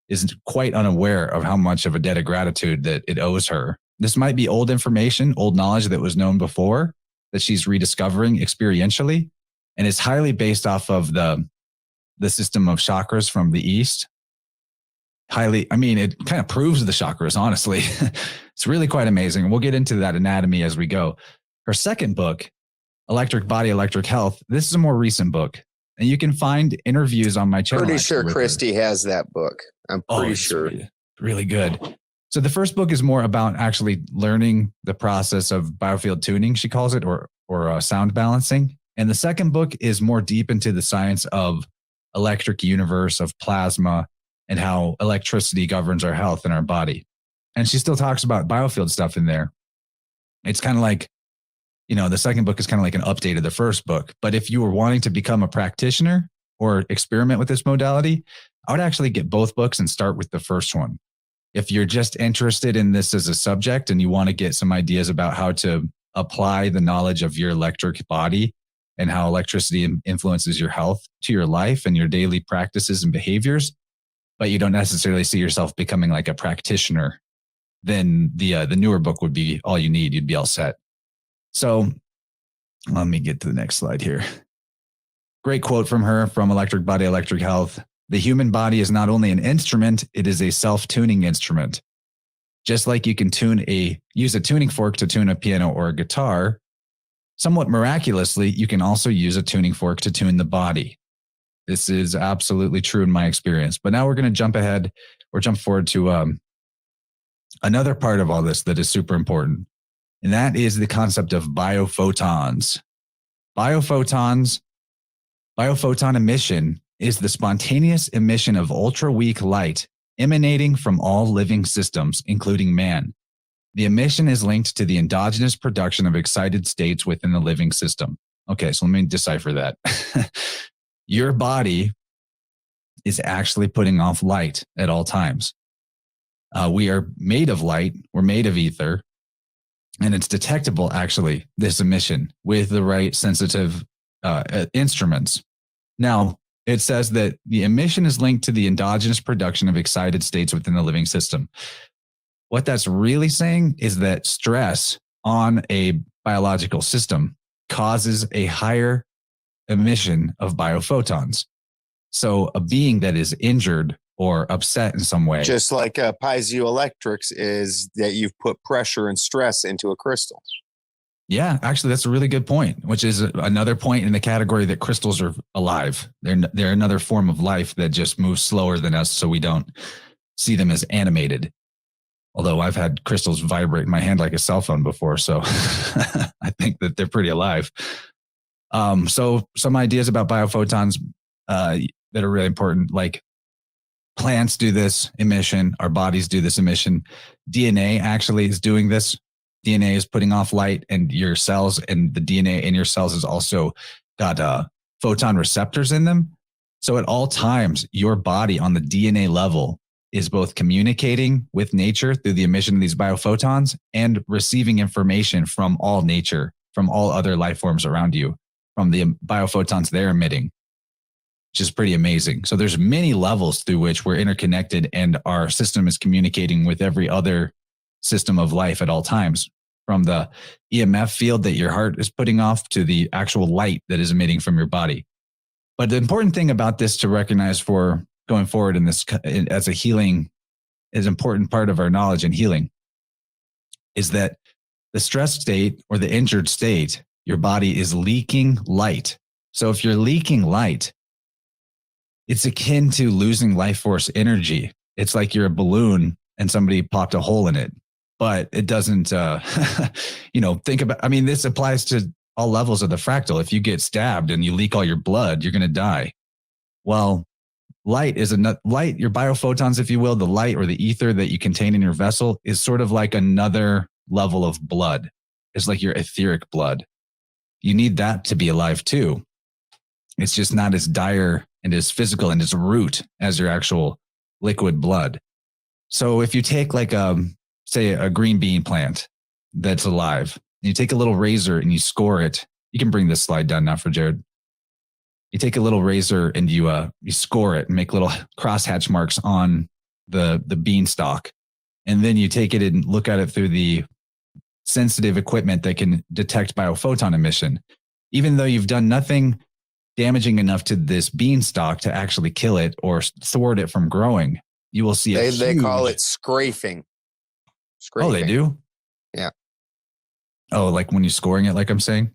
is quite unaware of how much of a debt of gratitude that it owes her. This might be old information, old knowledge that was known before that she's rediscovering experientially. And it's highly based off of the system of chakras from the East. It kind of proves the chakras, honestly. It's really quite amazing. We'll get into that anatomy as we go. Her second book, Electric Body, Electric Health. This is a more recent book. And you can find interviews on my channel. Pretty sure Christy has that book. I'm pretty sure. Really good. So the first book is more about actually learning the process of biofield tuning, she calls it, or sound balancing. And the second book is more deep into the science of electric universe, of plasma, and how electricity governs our health and our body. And she still talks about biofield stuff in there. It's kind of like, the second book is kind of like an update of the first book. But if you were wanting to become a practitioner or experiment with this modality, I would actually get both books and start with the first one. If you're just interested in this as a subject and you want to get some ideas about how to apply the knowledge of your electric body and how electricity influences your health to your life and your daily practices and behaviors, but you don't necessarily see yourself becoming like a practitioner, then the newer book would be all you need. You'd be all set. So let me get to the next slide here. Great quote from her from Electric Body, Electric Health. The human body is not only an instrument, it is a self-tuning instrument. Just like you can use a tuning fork to tune a piano or a guitar, somewhat miraculously, you can also use a tuning fork to tune the body. This is absolutely true in my experience. But now we're going to jump forward to another part of all this that is super important. And that is the concept of biophotons. Biophoton emission is the spontaneous emission of ultra-weak light emanating from all living systems, including man. The emission is linked to the endogenous production of excited states within the living system. Okay, so let me decipher that. Your body is actually putting off light at all times. We are made of light. We're made of ether. And it's detectable, actually, this emission with the right sensitive instruments. Now, it says that the emission is linked to the endogenous production of excited states within the living system. What that's really saying is that stress on a biological system causes a higher emission of biophotons. So a being that is injured or upset in some way. Just like piezoelectrics is that you've put pressure and stress into a crystal. Yeah, actually, that's a really good point, which is another point in the category that crystals are alive. They're another form of life that just moves slower than us, so we don't see them as animated. Although I've had crystals vibrate in my hand like a cell phone before, so I think that they're pretty alive. So some ideas about biophotons that are really important, like plants do this emission, our bodies do this emission. DNA actually is doing this. DNA is putting off light, and your cells and the DNA in your cells has also got photon receptors in them. So at all times, your body on the DNA level is both communicating with nature through the emission of these biophotons and receiving information from all nature, from all other life forms around you, from the biophotons they're emitting, which is pretty amazing. So there's many levels through which we're interconnected, and our system is communicating with every other system of life at all times, from the EMF field that your heart is putting off to the actual light that is emitting from your body. But the important thing about this to recognize for going forward in this as a healing, is an important part of our knowledge and healing, is that the stress state or the injured state, your body is leaking light. So if you're leaking light, it's akin to losing life force energy. It's like you're a balloon and somebody popped a hole in it, but it doesn't, think about, this applies to all levels of the fractal. If you get stabbed and you leak all your blood, you're going to die. Well, light is light, your biophotons, if you will, the light or the ether that you contain in your vessel is sort of like another level of blood. is like your etheric blood. You need that to be alive too. It's just not as dire and as physical and as root as your actual liquid blood. So if you take like say a green bean plant that's alive, and you take a little razor and you score it. You can bring this slide down now for Jared. You take a little razor and you score it and make little crosshatch marks on the beanstalk. And then you take it and look at it through the sensitive equipment that can detect biophoton emission. Even though you've done nothing damaging enough to this beanstalk to actually kill it or thwart it from growing, you will see they call it scraping. Oh, they do? Yeah. Oh, like when you're scoring it, like I'm saying?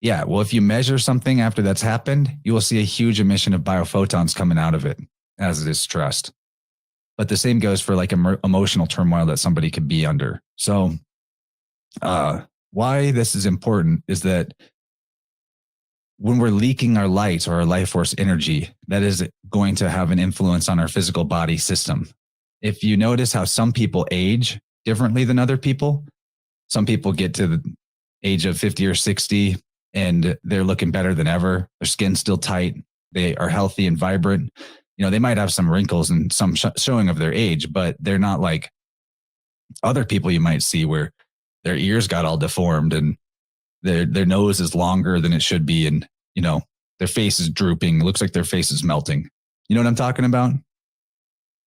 Yeah. Well, if you measure something after that's happened, you will see a huge emission of biophotons coming out of it as it is stressed. But the same goes for like emotional turmoil that somebody could be under. So why this is important is that when we're leaking our light or our life force energy, that is going to have an influence on our physical body system. If you notice how some people age differently than other people, some people get to the age of 50 or 60 and they're looking better than ever. Their skin's still tight. They are healthy and vibrant. You know, they might have some wrinkles and some showing of their age, but they're not like other people you might see where their ears got all deformed and their nose is longer than it should be. And, you know, their face is drooping. It looks like their face is melting. You know what I'm talking about?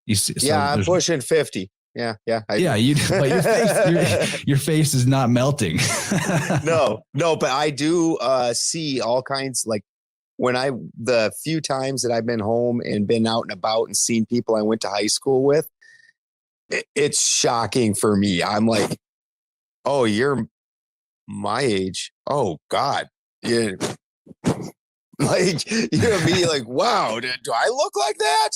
I'm pushing 50. Yeah. But your face is not melting. No, but I do see all kinds, like the few times that I've been home and been out and about and seen people I went to high school with, it's shocking for me. I'm like, oh, you're my age. Oh God. Yeah. Like, you're me like, wow, do I look like that?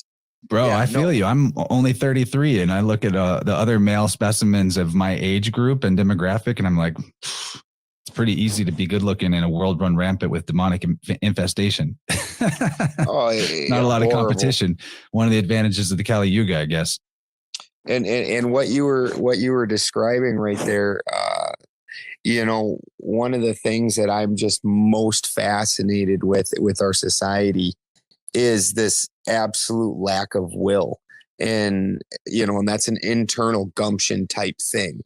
Bro, yeah, I feel you. I'm only 33 and I look at the other male specimens of my age group and demographic and I'm like, it's pretty easy to be good looking in a world run rampant with demonic infestation. Not a lot of competition. One of the advantages of the Kali Yuga, I guess. And what you were describing right there, you know, one of the things that I'm just most fascinated with our society is this absolute lack of will. And, you know, and that's an internal gumption type thing.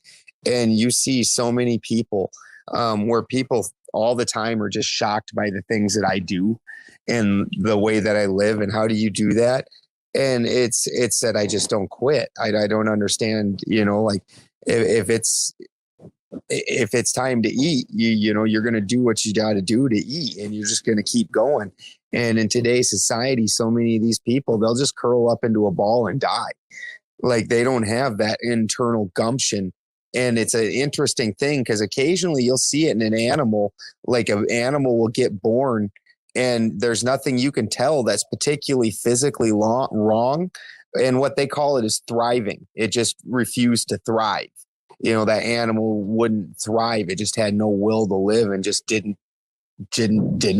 And you see so many people where people all the time are just shocked by the things that I do and the way that I live. And how do you do that? And it's that I just don't quit. I don't understand, you know, like if it's time to eat, you know, you're going to do what you got to do to eat and you're just going to keep going. And in today's society, so many of these people, they'll just curl up into a ball and die. Like they don't have that internal gumption. And it's an interesting thing because occasionally you'll see it in an animal, like an animal will get born and there's nothing you can tell that's particularly physically wrong. And what they call it is thriving. It just refused to thrive. You know, that animal wouldn't thrive. It just had no will to live and just didn't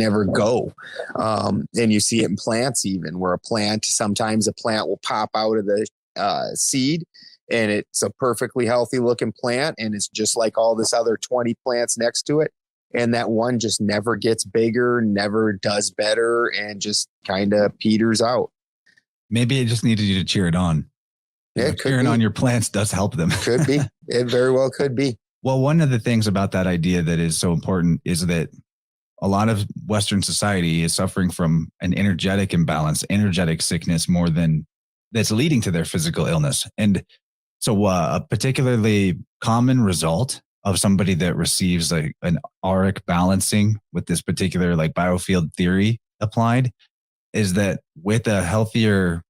ever go. And you see it in plants even where sometimes a plant will pop out of the seed and it's a perfectly healthy looking plant and it's just like all this other 20 plants next to it. And that one just never gets bigger, never does better, and just kind of peters out. Maybe it just needed you to cheer it on. Yeah, cheering on your plants does help them. Could be. It very well could be. Well, one of the things about that idea that is so important is that a lot of Western society is suffering from an energetic imbalance, energetic sickness more than that's leading to their physical illness. And so a particularly common result of somebody that receives like an auric balancing with this particular like biofield theory applied is that with a healthier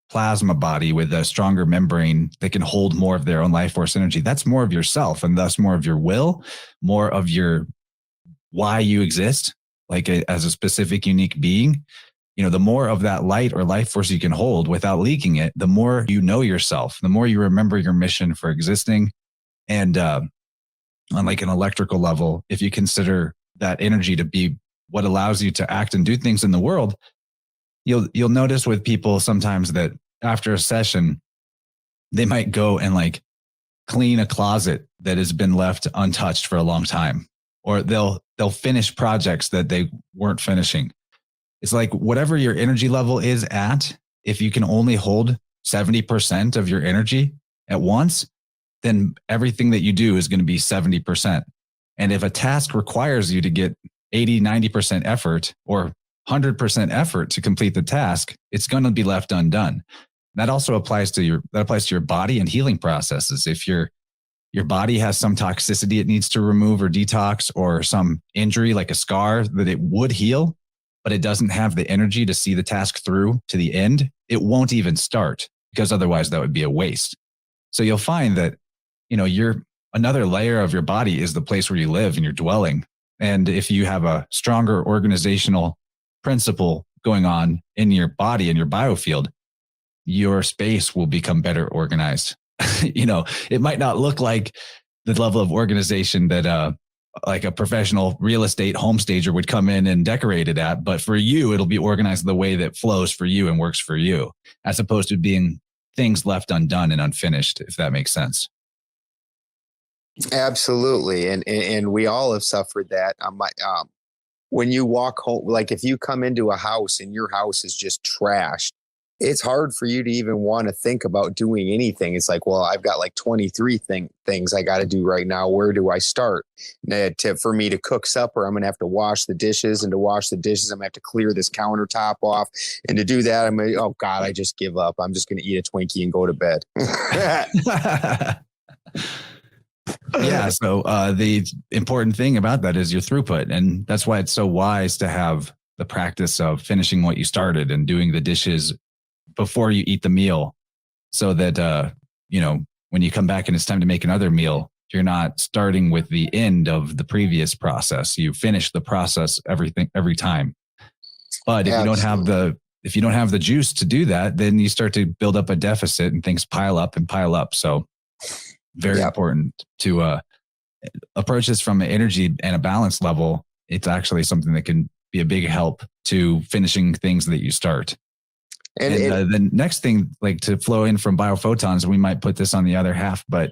plasma body, with a stronger membrane that can hold more of their own life force energy, that's more of yourself and thus more of your will, more of your why you exist, like as a specific unique being. You know, the more of that light or life force you can hold without leaking it, the more you know yourself, the more you remember your mission for existing. And on like an electrical level, if you consider that energy to be what allows you to act and do things in the world, you'll notice with people sometimes that after a session, they might go and like clean a closet that has been left untouched for a long time, or they'll finish projects that they weren't finishing. It's like whatever your energy level is at, if you can only hold 70% of your energy at once, then everything that you do is going to be 70%. And if a task requires you to get 80, 90% effort or 100% effort to complete the task, it's going to be left undone. That also applies to your body and healing processes. If your body has some toxicity it needs to remove or detox, or some injury like a scar that it would heal, but it doesn't have the energy to see the task through to the end, it won't even start, because otherwise that would be a waste. So you'll find that, another layer of your body is the place where you live and you're dwelling. And if you have a stronger organizational principle going on in your body and your biofield, your space will become better organized. It might not look like the level of organization that like a professional real estate home stager would come in and decorate it at, but for you, it'll be organized the way that flows for you and works for you, as opposed to being things left undone and unfinished, if that makes sense. Absolutely. And we all have suffered that. When you walk home, like if you come into a house and your house is just trashed, it's hard for you to even want to think about doing anything. It's like, well, I've got like 23 things I got to do right now. Where do I start? For me to cook supper, I'm going to have to wash the dishes, and to wash the dishes, I'm going to have to clear this countertop off. And to do that, oh God, I just give up. I'm just going to eat a Twinkie and go to bed. Yeah. So the important thing about that is your throughput. And that's why it's so wise to have the practice of finishing what you started and doing the dishes before you eat the meal, so that, when you come back and it's time to make another meal, you're not starting with the end of the previous process. You finish the process every time. But if you don't have the juice to do that, then you start to build up a deficit and things pile up. So very important to approach this from an energy and a balance level. It's actually something that can be a big help to finishing things that you start. And the next thing, like to flow in from biophotons, we might put this on the other half, but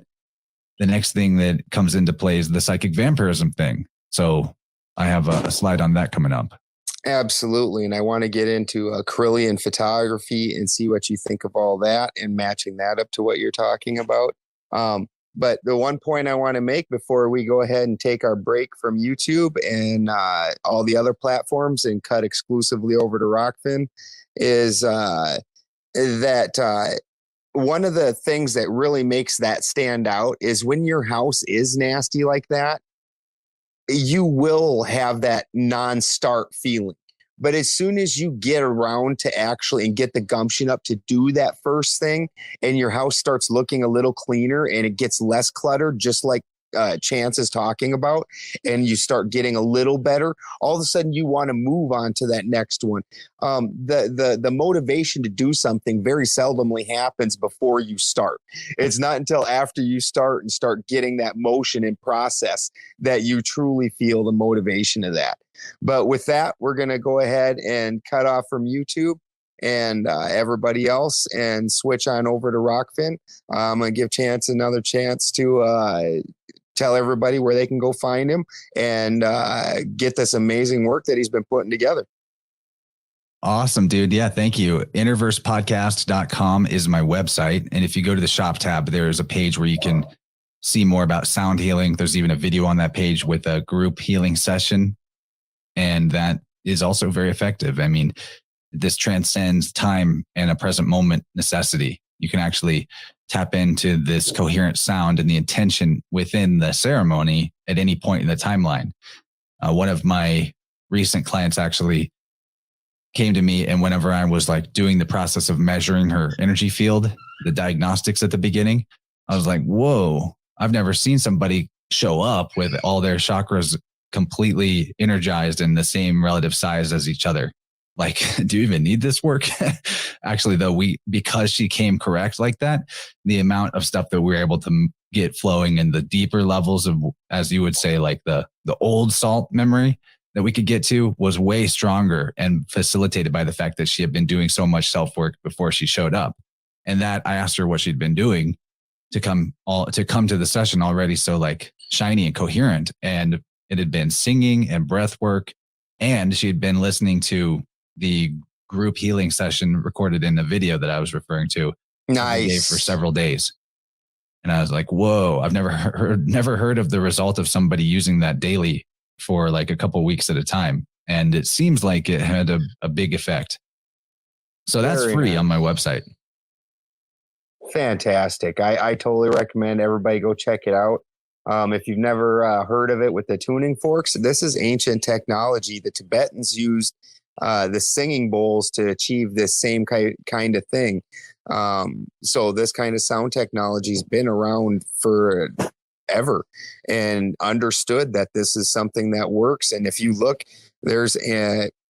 the next thing that comes into play is the psychic vampirism thing. So I have a slide on that coming up. Absolutely. And I want to get into Acrylian photography and see what you think of all that and matching that up to what you're talking about. But the one point I want to make before we go ahead and take our break from YouTube and all the other platforms and cut exclusively over to Rokfin is that one of the things that really makes that stand out is when your house is nasty like that, you will have that non-start feeling. But as soon as you get around to actually and get the gumption up to do that first thing, and your house starts looking a little cleaner and it gets less cluttered, just like Chance is talking about, and you start getting a little better, all of a sudden you want to move on to that next one. The motivation to do something very seldomly happens before you start. It's not until after you start and start getting that motion and process that you truly feel the motivation of that. But with that, we're going to go ahead and cut off from YouTube and everybody else and switch on over to Rokfin. I'm going to give Chance another chance to tell everybody where they can go find him and get this amazing work that he's been putting together. Awesome, dude. Yeah, thank you. InnerVersePodcast.com is my website. And if you go to the shop tab, there's a page where you can see more about sound healing. There's even a video on that page with a group healing session. And that is also very effective. I mean, this transcends time and a present moment necessity. You can actually tap into this coherent sound and the intention within the ceremony at any point in the timeline. One of my recent clients actually came to me, and whenever I was like doing the process of measuring her energy field, the diagnostics at the beginning, I was like, whoa, I've never seen somebody show up with all their chakras completely energized in the same relative size as each other. Like, do you even need this work? Actually, though, because she came correct like that, the amount of stuff that we were able to get flowing in the deeper levels of, as you would say, like the old salt memory that we could get to was way stronger and facilitated by the fact that she had been doing so much self-work before she showed up. And that I asked her what she'd been doing. to come to the session already so like shiny and coherent. And it had been singing and breath work, and she had been listening to the group healing session recorded in the video that I was referring to. Nice. For several days. And I was like, whoa, I've never heard of the result of somebody using that daily for like a couple weeks at a time. And it seems like it had a big effect. So that's free on my website. Fantastic. I totally recommend everybody go check it out. If you've never heard of it with the tuning forks, this is ancient technology. The Tibetans used the singing bowls to achieve this same kind of thing. So this kind of sound technology has been around forever and understood that this is something that works. And if you look, there's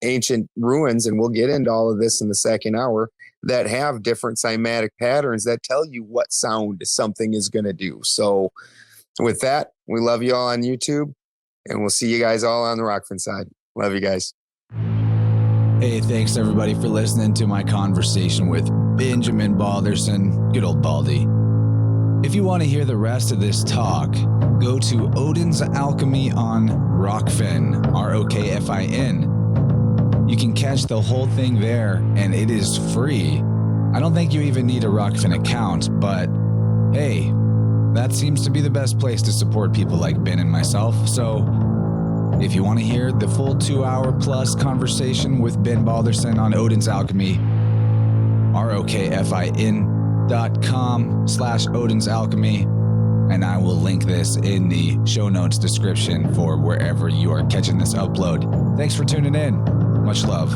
ancient ruins, and we'll get into all of this in the second hour, that have different cymatic patterns that tell you what sound something is going to do. So with that, we love you all on YouTube, and we'll see you guys all on the Rokfin side. Love you guys. Hey, thanks everybody for listening to my conversation with Benjamin Balderson, good old Baldy. If you want to hear the rest of this talk, go to Odin's Alchemy on Rokfin, Rokfin. You can catch the whole thing there, and it is free. I don't think you even need a Rokfin account, but hey, that seems to be the best place to support people like Ben and myself. So if you want to hear the full 2-hour plus conversation with Ben Balderson on Odin's Alchemy, rokfin.com/Odin's Alchemy, and I will link this in the show notes description for wherever you are catching this upload. Thanks for tuning in. Much love.